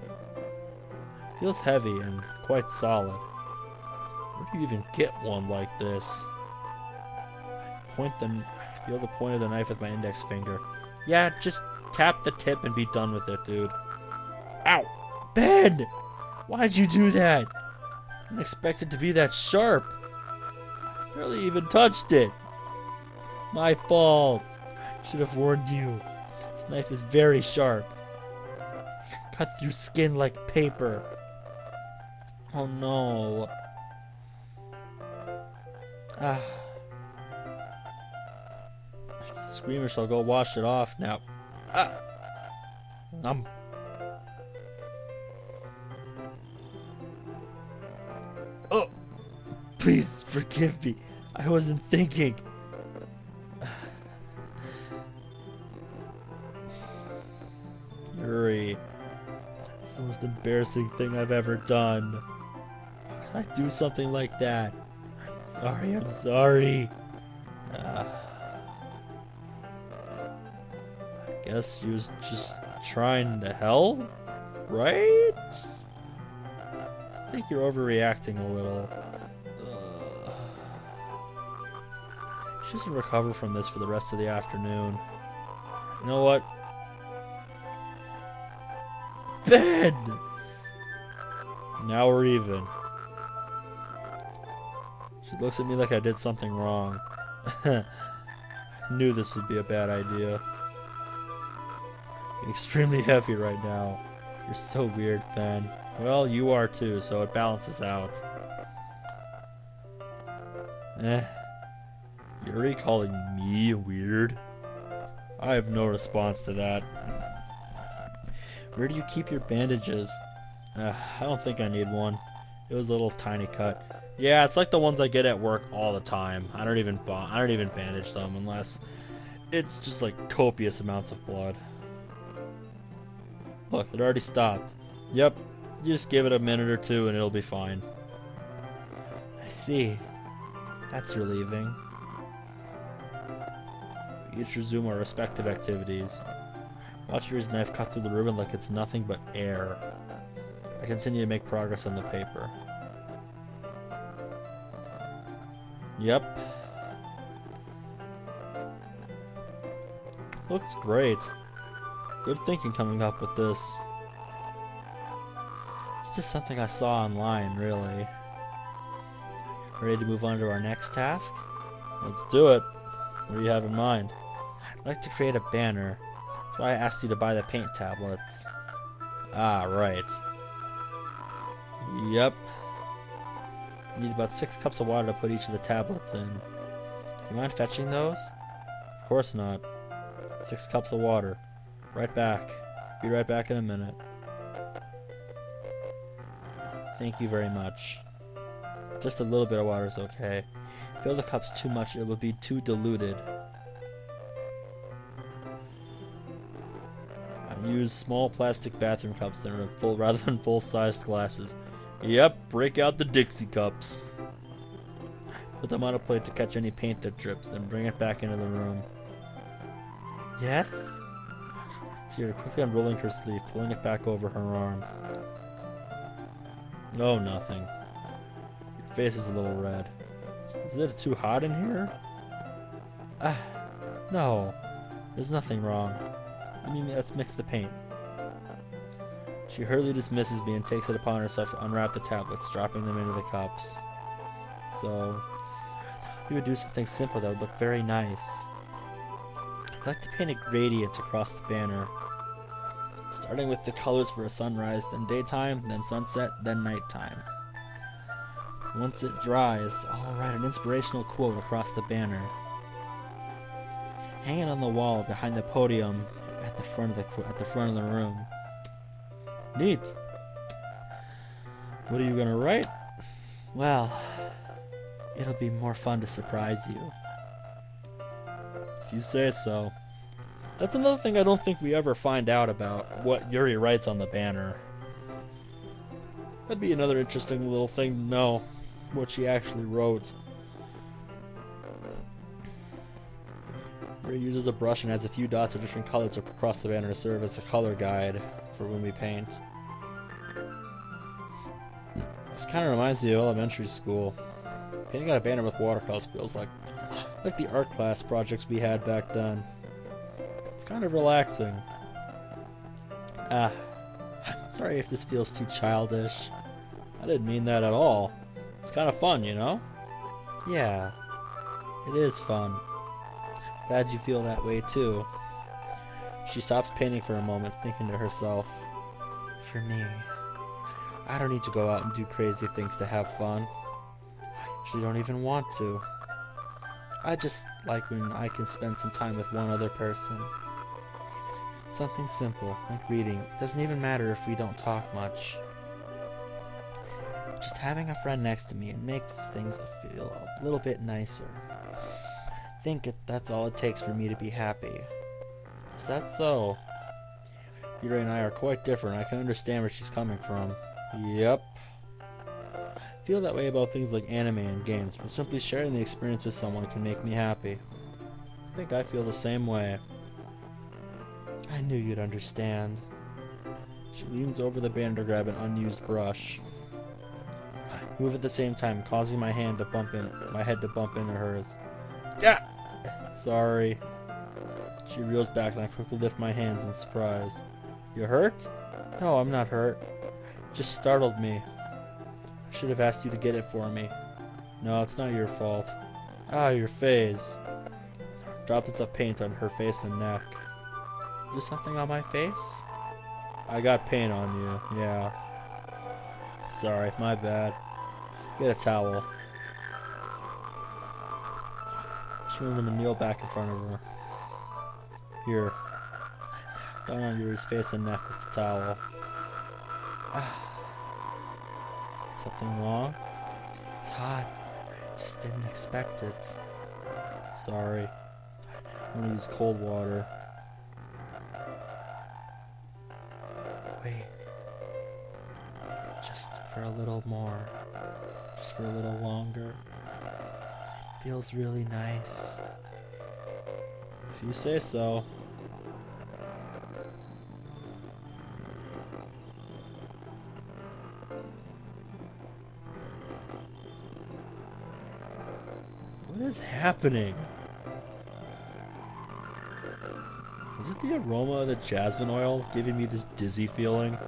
Feels heavy and quite solid. Where do you even get one like this? Feel the point of the knife with my index finger. Yeah, just tap the tip and be done with it, dude. Ow! Ben! Why'd you do that? I didn't expect it to be that sharp. I barely even touched it. It's my fault. I should have warned you. This knife is very sharp. Cut through skin like paper. Oh no. Scream or shall go wash it off now. Oh, please forgive me. I wasn't thinking. Yuri, it's the most embarrassing thing I've ever done. How can I do something like that? I'm sorry. I guess she was just trying to help, right? I think you're overreacting a little. She doesn't recover from this for the rest of the afternoon. You know what? Ben! Now we're even. She looks at me like I did something wrong. I knew this would be a bad idea. You're extremely heavy right now. You're so weird, Ben. Well, you are too, so it balances out. Yuri calling me weird? I have no response to that. Where do you keep your bandages? I don't think I need one. It was a little tiny cut. Yeah, it's like the ones I get at work all the time. I don't even bandage them unless it's just like copious amounts of blood. Look, it already stopped. Yep, you just give it a minute or two and it'll be fine. I see. That's relieving. We each resume our respective activities. Watch Yuri's knife cut through the ribbon like it's nothing but air. I continue to make progress on the paper. Yep. Looks great. Good thinking coming up with this. It's just something I saw online, really. Ready to move on to our next task? Let's do it. What do you have in mind? I'd like to create a banner. That's why I asked you to buy the paint tablets. Ah, right. Yep. You need about 6 cups of water to put each of the tablets in. Do you mind fetching those? Of course not. 6 cups of water. Right back. Be right back in a minute. Thank you very much. Just a little bit of water is okay. Fill the cups too much, it will be too diluted. I use small plastic bathroom cups that are full rather than full-sized glasses. Yep, break out the Dixie cups. Put them on a plate to catch any paint that drips, then bring it back into the room. Yes? She started quickly unrolling her sleeve, pulling it back over her arm. No, nothing. Your face is a little red. Is it too hot in here? No. There's nothing wrong. I mean, let's mix the paint. She hurriedly dismisses me and takes it upon herself to unwrap the tablets, dropping them into the cups. So, we would do something simple that would look very nice. I'd like to paint a gradient across the banner. Starting with the colors for a sunrise, then daytime, then sunset, then nighttime. Once it dries, I'll write an inspirational quote across the banner. Hang it on the wall behind the podium at the front of the room. Neat. What are you gonna write? Well, it'll be more fun to surprise you. If you say so. That's another thing I don't think we ever find out about, what Yuri writes on the banner. That'd be another interesting little thing to know, what she actually wrote. Yuri uses a brush and adds a few dots of different colors across the banner to serve as a color guide for when we paint. This kind of reminds me of elementary school. Painting on a banner with watercolors feels like the art class projects we had back then. It's kind of relaxing. Sorry if this feels too childish. I didn't mean that at all. It's kind of fun, you know? Yeah, it is fun. Glad you feel that way too. She stops painting for a moment, thinking to herself, for me, I don't need to go out and do crazy things to have fun. I actually don't even want to. I just like when I can spend some time with one other person. Something simple, like reading. It doesn't even matter if we don't talk much. Just having a friend next to me, it makes things feel a little bit nicer. I think that's all it takes for me to be happy. Is that so? Yuri and I are quite different. I can understand where she's coming from. Yep. I feel that way about things like anime and games, but simply sharing the experience with someone can make me happy. I think I feel the same way. I knew you'd understand. She leans over the banner to grab an unused brush. I move at the same time, causing my head to bump into hers. Yeah! Sorry. She reels back and I quickly lift my hands in surprise. You hurt? No, I'm not hurt. It just startled me. I should have asked you to get it for me. No, it's not your fault. Ah, your face. Drops of paint on her face and neck. Is there something on my face? I got paint on you, yeah. Sorry, my bad. Get a towel. She wanted him to kneel back in front of her. Here. Down on Yuri's face and neck with the towel. Something wrong? It's hot. Just didn't expect it. Sorry. I'm gonna use cold water. Wait. Just for a little more. Just for a little longer. Feels really nice. If you say so. What is happening? Is it the aroma of the jasmine oil giving me this dizzy feeling?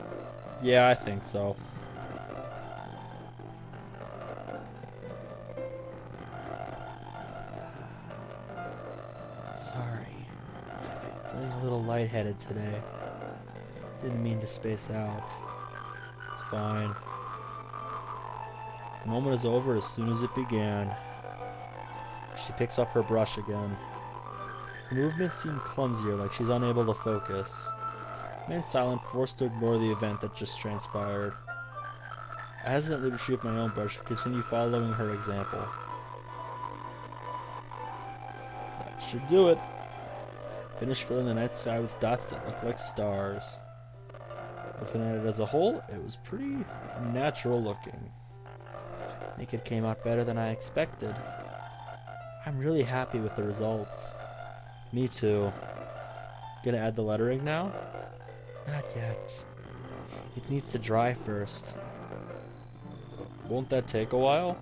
Yeah, I think so. Sorry. Feeling a little lightheaded today. Didn't mean to space out. It's fine. The moment is over as soon as it began. She picks up her brush again. Her movements seem clumsier, like she's unable to focus. I remain silent, forced to ignore the event that just transpired. I hesitantly retrieve my own brush and continue following her example. That should do it. Finish filling the night sky with dots that look like stars. Looking at it as a whole, it was pretty natural looking. I think it came out better than I expected. I'm really happy with the results. Me too. Gonna add the lettering now? Not yet. It needs to dry first. Won't that take a while?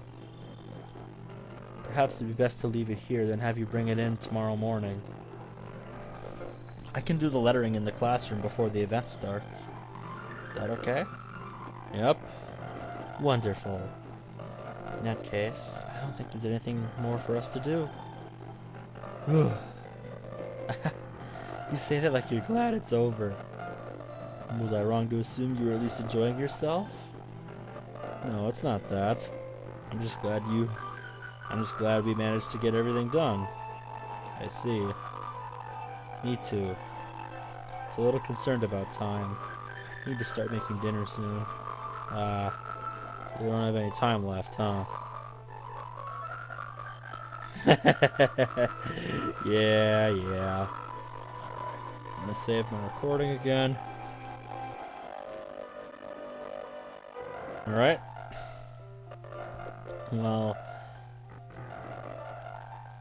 Perhaps it'd be best to leave it here, then have you bring it in tomorrow morning. I can do the lettering in the classroom before the event starts. Is that okay? Yep. Wonderful. In that case, I don't think there's anything more for us to do. You say that like you're glad it's over. Was I wrong to assume you were at least enjoying yourself? No, it's not that. I'm just glad we managed to get everything done. I see. Me too. It's a little concerned about time. Need to start making dinner soon. So we don't have any time left, huh? Yeah. Alright. I'm gonna save my recording again. Alright. Well,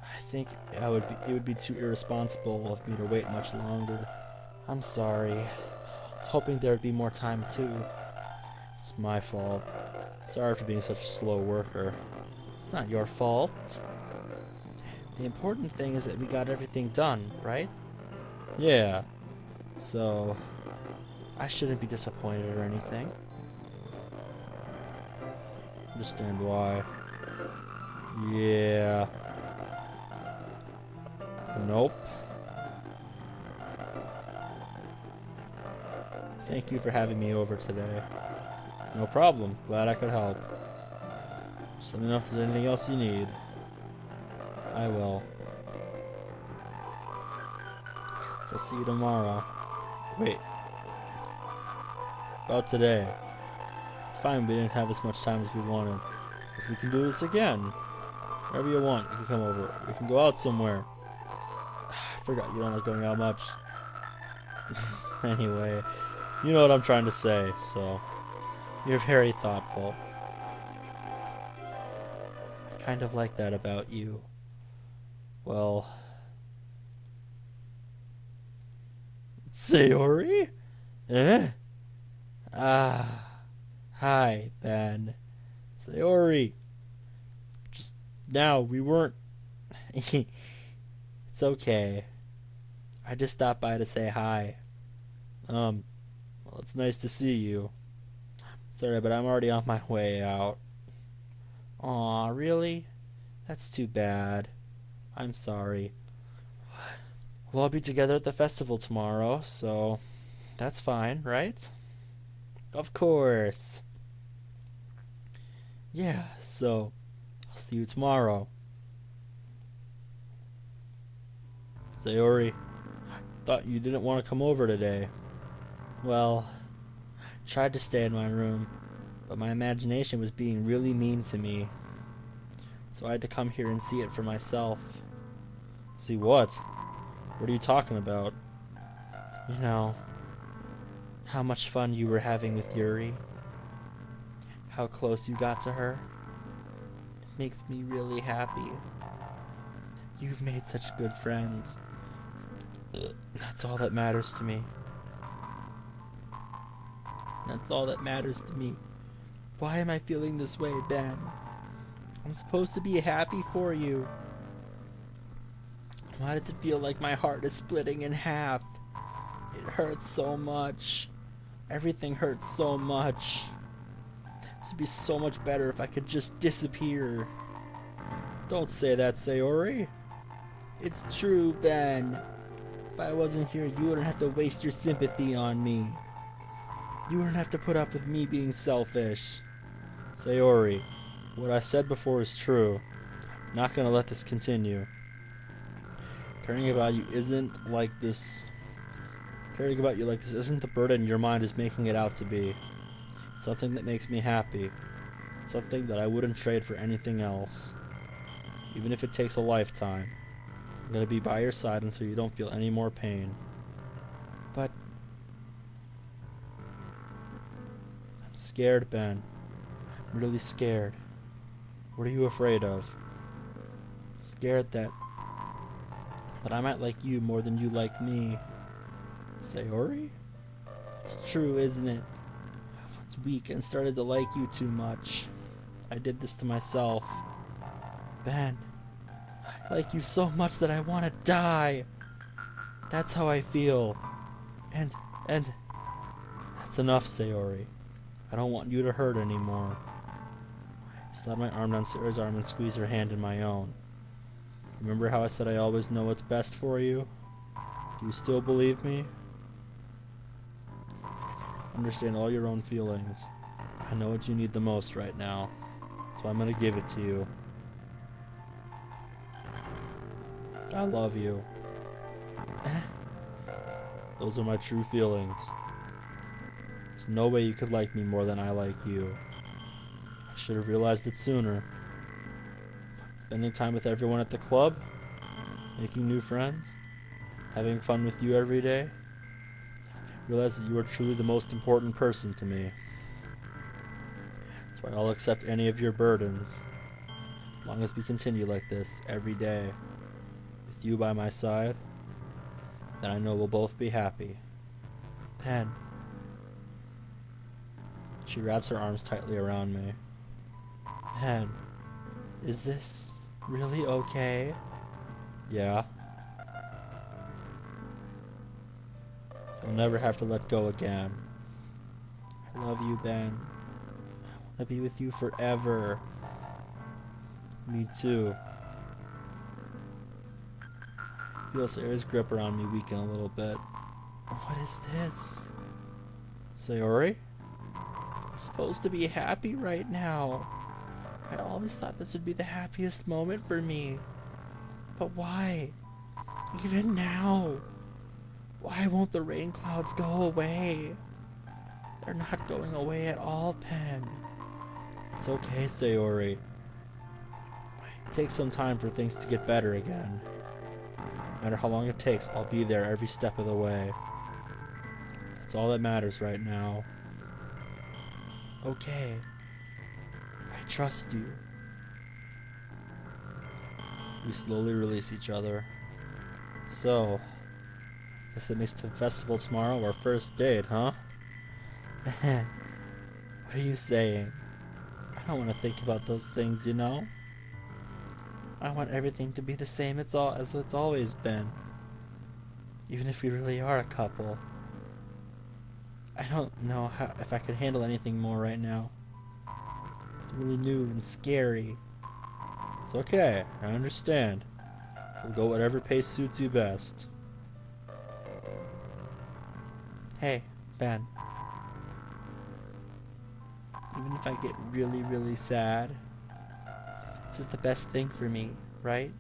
I think it would be too irresponsible of me to wait much longer. I'm sorry. I was hoping there would be more time too. It's my fault. Sorry for being such a slow worker. It's not your fault. The important thing is that we got everything done, right? Yeah. So, I shouldn't be disappointed or anything. Understand why. Yeah. Nope. Thank you for having me over today. No problem. Glad I could help. Just let me know if there's anything else you need. I will. So I'll see you tomorrow. Wait. About today. It's fine we didn't have as much time as we wanted. Because we can do this again. Whenever you want, you can come over. We can go out somewhere. I forgot you don't like going out much. Anyway, you know what I'm trying to say, so... You're very thoughtful. I kind of like that about you. Well... Sayori? Eh? Ah... Hi, Ben. Sayori. Just now, we weren't... It's okay. I just stopped by to say hi. Well, it's nice to see you. Sorry, but I'm already on my way out. Aw, really? That's too bad. I'm sorry. We'll all be together at the festival tomorrow, so... That's fine, right? Of course. Yeah, so... I'll see you tomorrow. Sayori, thought you didn't want to come over today. Well, I tried to stay in my room, but my imagination was being really mean to me. So I had to come here and see it for myself. See what? What are you talking about? You know, how much fun you were having with Yuri. How close you got to her. It makes me really happy. You've made such good friends. That's all that matters to me. That's all that matters to me. Why am I feeling this way, Ben? I'm supposed to be happy for you. Why does it feel like my heart is splitting in half? It hurts so much. Everything hurts so much. This would be so much better if I could just disappear. Don't say that, Sayori. It's true, Ben. If I wasn't here, you wouldn't have to waste your sympathy on me. You wouldn't have to put up with me being selfish. Sayori, what I said before is true. I'm not gonna let this continue. Caring about you like this isn't the burden your mind is making it out to be. It's something that makes me happy. Something that I wouldn't trade for anything else. Even if it takes a lifetime. I'm gonna be by your side until you don't feel any more pain. But... I'm scared, Ben. I'm really scared. What are you afraid of? Scared that I might like you more than you like me. Sayori? It's true, isn't it? I was weak and started to like you too much. I did this to myself. Ben, I like you so much that I want to die. That's how I feel. And that's enough, Sayori. I don't want you to hurt anymore. I slid my arm down Sayori's arm and squeezed her hand in my own. Remember how I said I always know what's best for you? Do you still believe me? Understand all your own feelings. I know what you need the most right now. So I'm gonna give it to you. I love you. Those are my true feelings. There's no way you could like me more than I like you. I should have realized it sooner. Spending time with everyone at the club, making new friends, having fun with you every day. Realize that you are truly the most important person to me. That's why I'll accept any of your burdens. As long as we continue like this every day, with you by my side, then I know we'll both be happy. Pen. She wraps her arms tightly around me. Pen, is this really okay? Yeah. You'll never have to let go again. I love you, Ben. I want to be with you forever. Me too. Feel Sayori's grip around me weaken a little bit. What is this? Sayori? I'm supposed to be happy right now. I always thought this would be the happiest moment for me. But why? Even now? Why won't the rain clouds go away? They're not going away at all, Pen. It's okay, Sayori. It takes some time for things to get better again. No matter how long it takes, I'll be there every step of the way. That's all that matters right now. Okay. I trust you. We slowly release each other. So, guess it makes the festival tomorrow our first date, huh? What are you saying? I don't want to think about those things, you know? I want everything to be the same as it's always been. Even if we really are a couple. I don't know if I could handle anything more right now. It's really new and scary. It's okay, I understand. We'll go whatever pace suits you best. Hey, Ben. Even if I get really, really sad, this is the best thing for me, right?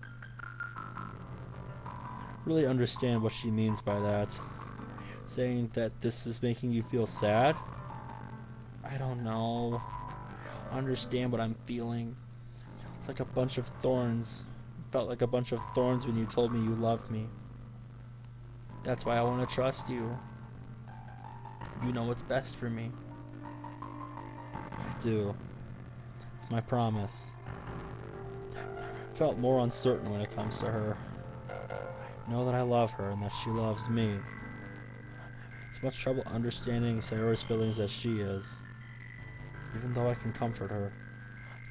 Really understand what she means by that. Saying that this is making you feel sad? I don't know. I understand what I'm feeling. It's like a bunch of thorns. It felt like a bunch of thorns when you told me you loved me. That's why I want to trust you. You know what's best for me. I do. It's my promise. I felt more uncertain when it comes to her. I know that I love her and that she loves me. As much trouble understanding Sayori's feelings as she is. Even though I can comfort her,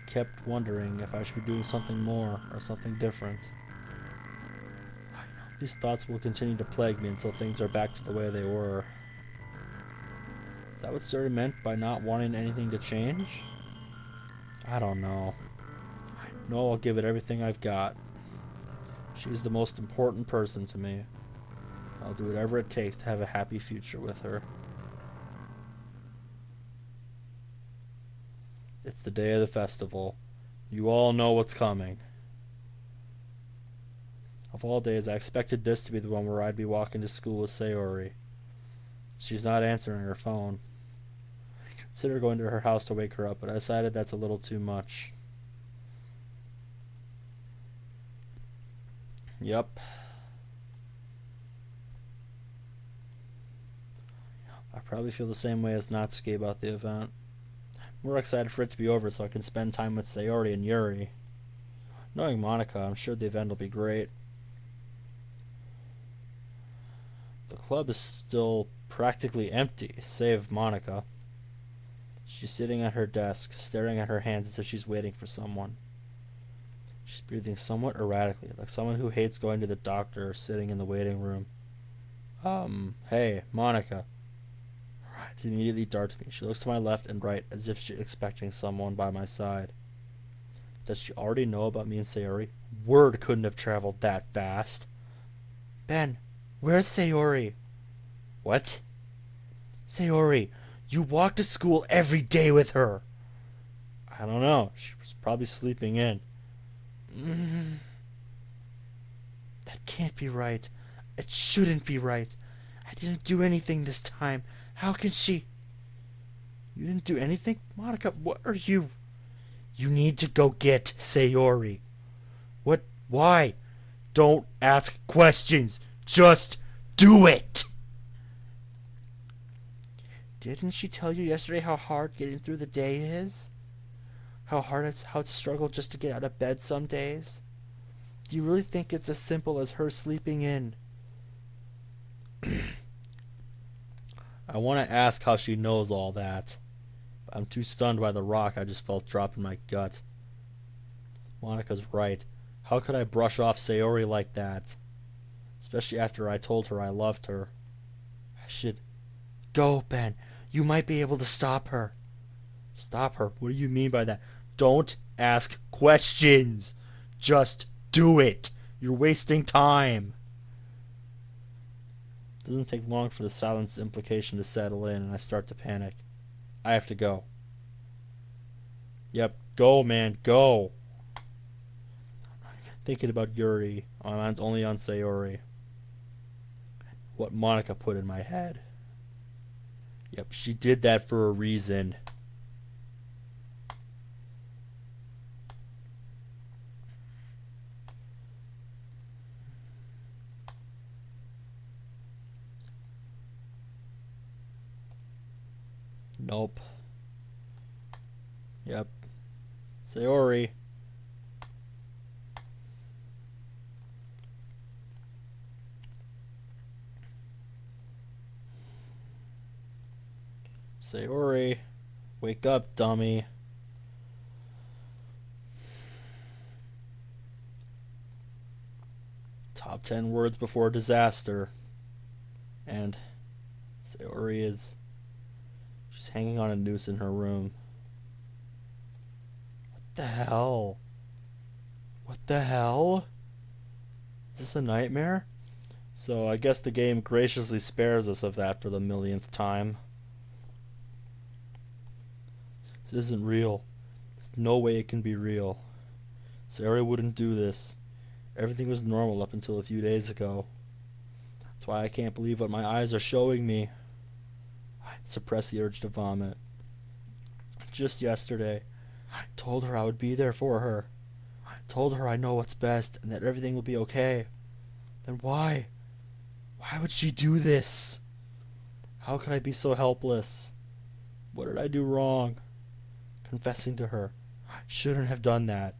I kept wondering if I should be doing something more or something different. I know these thoughts will continue to plague me until things are back to the way they were. Is that what Sayori meant by not wanting anything to change? I don't know. I know I'll give it everything I've got. She's the most important person to me. I'll do whatever it takes to have a happy future with her. It's the day of the festival. You all know what's coming. Of all days, I expected this to be the one where I'd be walking to school with Sayori. She's not answering her phone. I considered going to her house to wake her up, but I decided that's a little too much. Yep. I probably feel the same way as Natsuki about the event. I'm more excited for it to be over so I can spend time with Sayori and Yuri. Knowing Monica, I'm sure the event will be great. The club is still practically empty, save Monica. She's sitting at her desk, staring at her hands as if she's waiting for someone. She's breathing somewhat erratically, like someone who hates going to the doctor sitting in the waiting room. Hey, Monica. Her eyes immediately dart to me. She looks to my left and right as if she's expecting someone by my side. Does she already know about me and Sayori? Word couldn't have traveled that fast. Ben, where's Sayori? What? Sayori, you walk to school every day with her. I don't know. She was probably sleeping in. Mm, that can't be right. It shouldn't be right. I didn't do anything this time. How can she... You didn't do anything? Monica, what are you... You need to go get Sayori. What? Why? Don't ask questions. Just do it. Didn't she tell you yesterday how hard getting through the day is? How it's a struggle just to get out of bed some days? Do you really think it's as simple as her sleeping in? I want to ask how she knows all that. I'm too stunned by the rock I just felt drop in my gut. Monica's right. How could I brush off Sayori like that? Especially after I told her I loved her. I should... Go, Ben. You might be able to stop her. Stop her? What do you mean by that? Don't ask questions. Just do it. You're wasting time. It doesn't take long for the silence implication to settle in, and I start to panic. I have to go. Yep, go, man, go. I'm not even thinking about Yuri. My mind's only on Sayori. What Monica put in my head. Yep, she did that for a reason. Nope. Yep. Sayori. Sayori. Wake up, dummy. Top 10 words before disaster. And Sayori is... She's hanging on a noose in her room. What the hell? What the hell? Is this a nightmare? So I guess the game graciously spares us of that for the millionth time. This isn't real. There's no way it can be real. Sayori wouldn't do this. Everything was normal up until a few days ago. That's why I can't believe what my eyes are showing me. I suppress the urge to vomit. Just yesterday, I told her I would be there for her. I told her I know what's best and that everything will be okay. Then why? Why would she do this? How could I be so helpless? What did I do wrong? Confessing to her. I shouldn't have done that.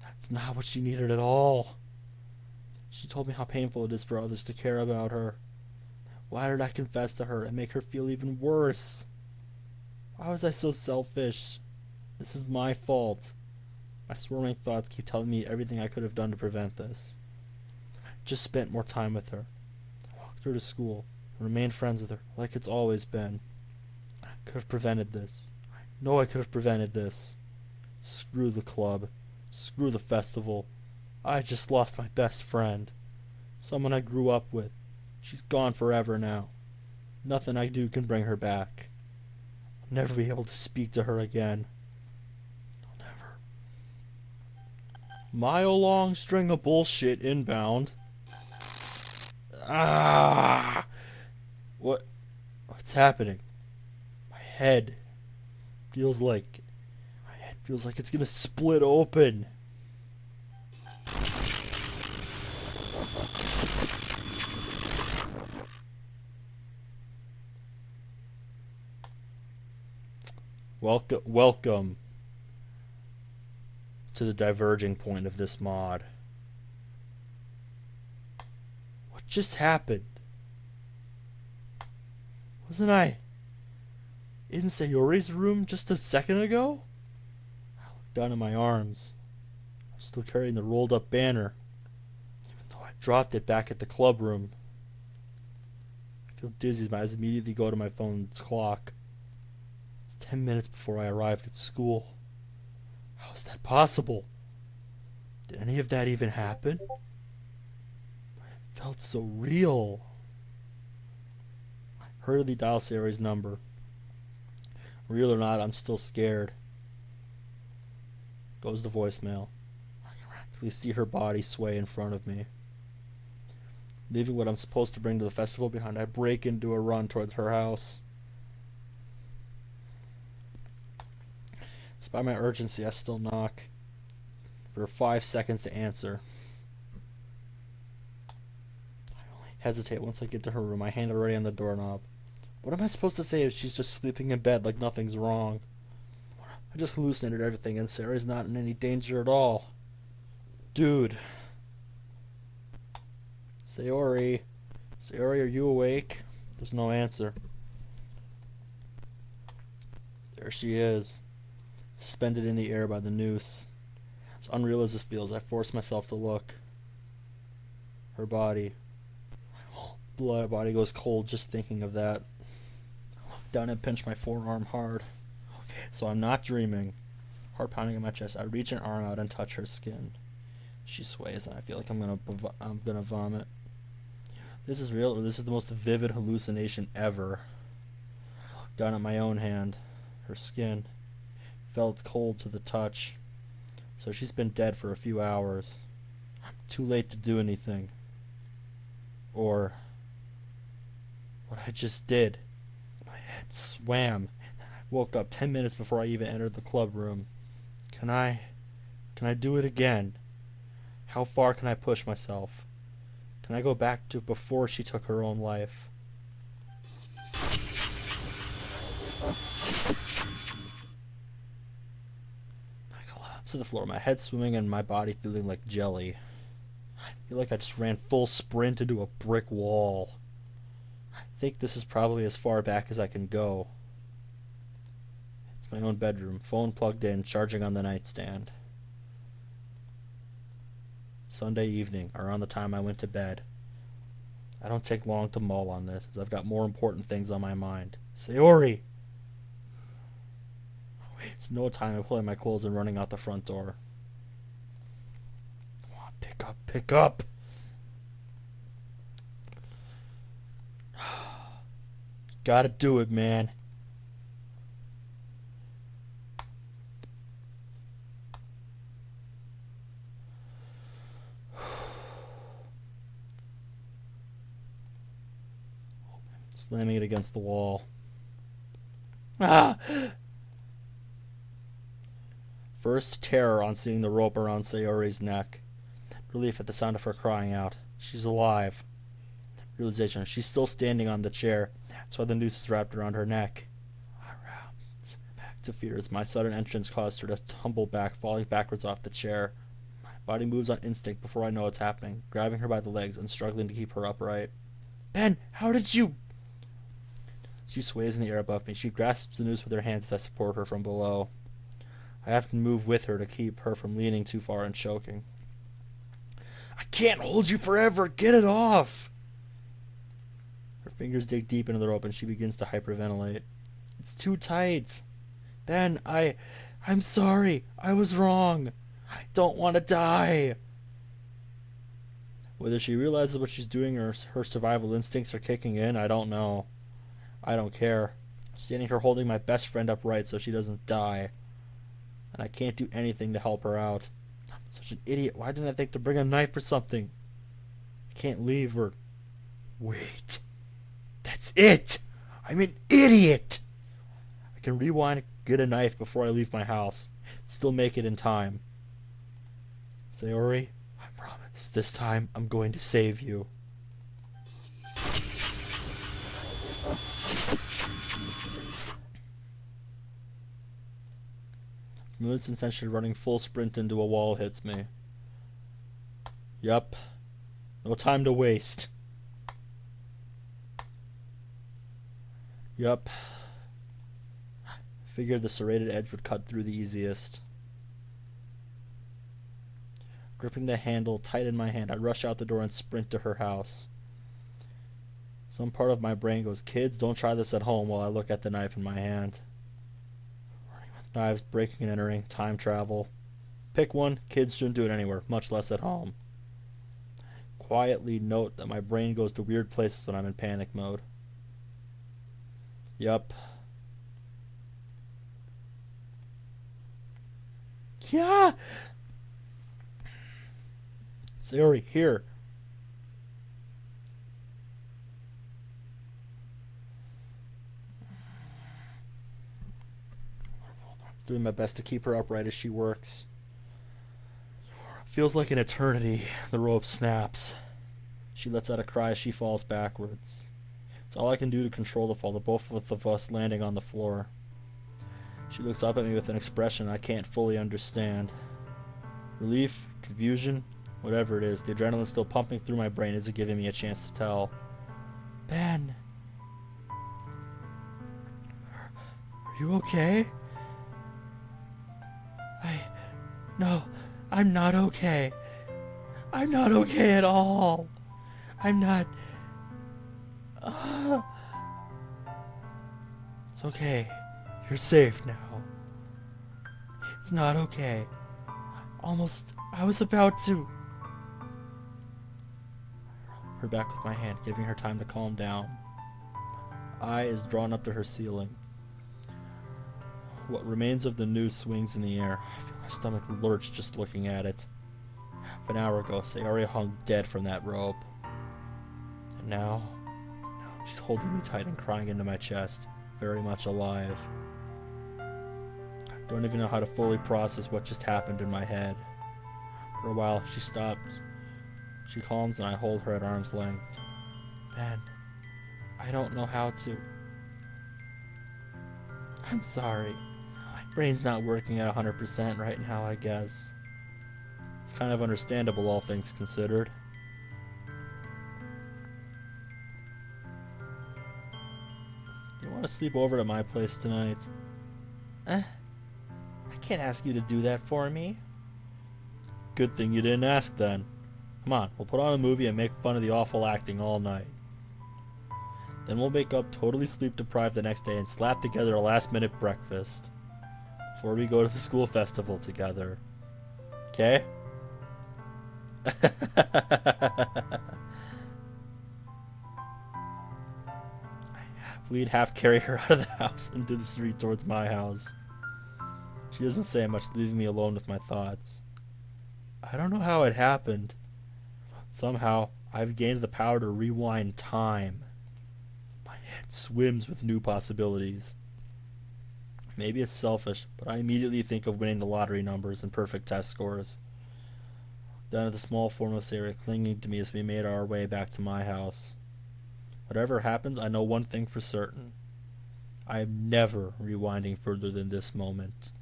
That's not what she needed at all. She told me how painful it is for others to care about her. Why did I confess to her and make her feel even worse? Why was I so selfish? This is my fault. My swarming thoughts keep telling me everything I could have done to prevent this. I just spent more time with her. I walked her to school and remained friends with her like it's always been. I could have prevented this. I know I could have prevented this. Screw the club. Screw the festival. I just lost my best friend. Someone I grew up with. She's gone forever now. Nothing I do can bring her back. I'll never be able to speak to her again. I'll never. Mile-long string of bullshit inbound. Ah! What's happening? My head feels like it's gonna split open. Welcome to the diverging point of this mod. What just happened? Wasn't I in Sayori's room just a second ago? I looked down at my arms. I was still carrying the rolled up banner, even though I dropped it back at the club room. I feel dizzy as my eyes immediately go to my phone's clock. 10 minutes before I arrived at school. How is that possible? Did any of that even happen? It felt so real. I hurriedly dialed Sayori's number. Real or not, I'm still scared. Goes to voicemail. Please see her body sway in front of me. Leaving what I'm supposed to bring to the festival behind, I break into a run towards her house. Despite my urgency, I still knock. For 5 seconds to answer. I only hesitate once I get to her room, my hand already on the doorknob. What am I supposed to say if she's just sleeping in bed like nothing's wrong? I just hallucinated everything and Sarah's not in any danger at all. Dude. Sayori. Sayori, are you awake? There's no answer. There she is. Suspended in the air by the noose. As unreal as this feels, I force myself to look. Her body. My body goes cold just thinking of that. I look down and pinch my forearm hard. Okay, so I'm not dreaming. Heart pounding in my chest, I reach an arm out and touch her skin. She sways and I feel like I'm gonna vomit. This is real, or this is the most vivid hallucination ever. I look down at my own hand. Her skin felt cold to the touch. So she's been dead for a few hours. I'm too late to do anything. Or what I just did. My head swam. I woke up 10 minutes before I even entered the club room. Can I do it again? How far can I push myself? Can I go back to before she took her own life? I collapse to the floor, my head swimming and my body feeling like jelly. I feel like I just ran full sprint into a brick wall. I think this is probably as far back as I can go. It's my own bedroom, phone plugged in, charging on the nightstand. Sunday evening, around the time I went to bed. I don't take long to mull on this, as I've got more important things on my mind. Sayori! It's no time of pulling my clothes and running out the front door. Come on, pick up, pick up! Gotta do it, man. Slamming it against the wall. Ah! First, terror on seeing the rope around Sayori's neck. Relief at the sound of her crying out. She's alive. Realization, she's still standing on the chair. That's why the noose is wrapped around her neck. Back to fears. My sudden entrance caused her to tumble back, falling backwards off the chair. My body moves on instinct before I know what's happening, grabbing her by the legs and struggling to keep her upright. Ben, how did you... She sways in the air above me. She grasps the noose with her hands as I support her from below. I have to move with her to keep her from leaning too far and choking. I can't hold you forever! Get it off! Her fingers dig deep into the rope and she begins to hyperventilate. It's too tight. Ben, I'm sorry. I was wrong. I don't want to die. Whether she realizes what she's doing or her survival instincts are kicking in, I don't know. I don't care. I'm standing here holding my best friend upright so she doesn't die. And I can't do anything to help her out. I'm such an idiot. Why didn't I think to bring a knife or something? I can't leave her. Wait. That's it! I'm an idiot! I can rewind and get a knife before I leave my house. Still make it in time. Sayori, I promise this time I'm going to save you. Familiar sensation running full sprint into a wall hits me. Yup. No time to waste. Yup. Figured the serrated edge would cut through the easiest. Gripping the handle tight in my hand, I rush out the door and sprint to her house. Some part of my brain goes, kids, don't try this at home, while I look at the knife in my hand. Running with knives, breaking and entering, time travel. Pick one, kids shouldn't do it anywhere, much less at home. Quietly note that my brain goes to weird places when I'm in panic mode. Yup. Yeah! Sayori, here. Doing my best to keep her upright as she works. Feels like an eternity. The rope snaps. She lets out a cry as she falls backwards. It's all I can do to control the fall, the both of us landing on the floor. She looks up at me with an expression I can't fully understand. Relief, confusion, whatever it is, the adrenaline still pumping through my brain isn't giving me a chance to tell. Ben! Are you okay? No, I'm not okay. I'm not okay at all. I'm not... It's okay. You're safe now. It's not okay. I was about to... Her back with my hand, giving her time to calm down. Eye is drawn up to her ceiling. What remains of the noose swings in the air. I feel my stomach lurch just looking at it. Half an hour ago, Sayori hung dead from that rope. And now, she's holding me tight and crying into my chest, very much alive. I don't even know how to fully process what just happened in my head. For a while, she stops. She calms and I hold her at arm's length. Ben, I don't know how to... I'm sorry. My brain's not working at 100% right now, I guess. It's kind of understandable, all things considered. Do you want to sleep over at my place tonight? I can't ask you to do that for me. Good thing you didn't ask then. Come on, we'll put on a movie and make fun of the awful acting all night. Then we'll wake up totally sleep deprived the next day and slap together a last minute breakfast before we go to the school festival together. Okay? We'd half carry her out of the house into the street towards my house. She doesn't say much, leaving me alone with my thoughts. I don't know how it happened. Somehow, I've gained the power to rewind time. My head swims with new possibilities. Maybe it's selfish, but I immediately think of winning the lottery numbers and perfect test scores. Down at the small formless area clinging to me as we made our way back to my house. Whatever happens, I know one thing for certain. I am never rewinding further than this moment.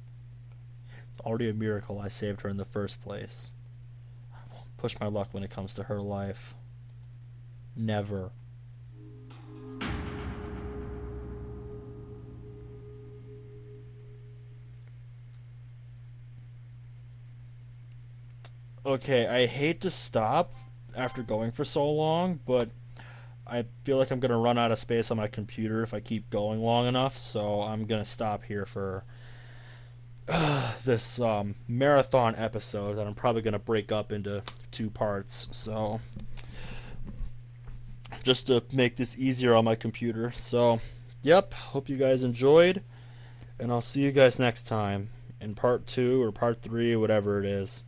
It's already a miracle I saved her in the first place. I won't push my luck when it comes to her life. Never. Okay, I hate to stop after going for so long, but I feel like I'm going to run out of space on my computer if I keep going long enough, so I'm going to stop here for this marathon episode that I'm probably going to break up into 2 parts. So, just to make this easier on my computer. So, yep, hope you guys enjoyed, and I'll see you guys next time in part 2 or part 3, whatever it is.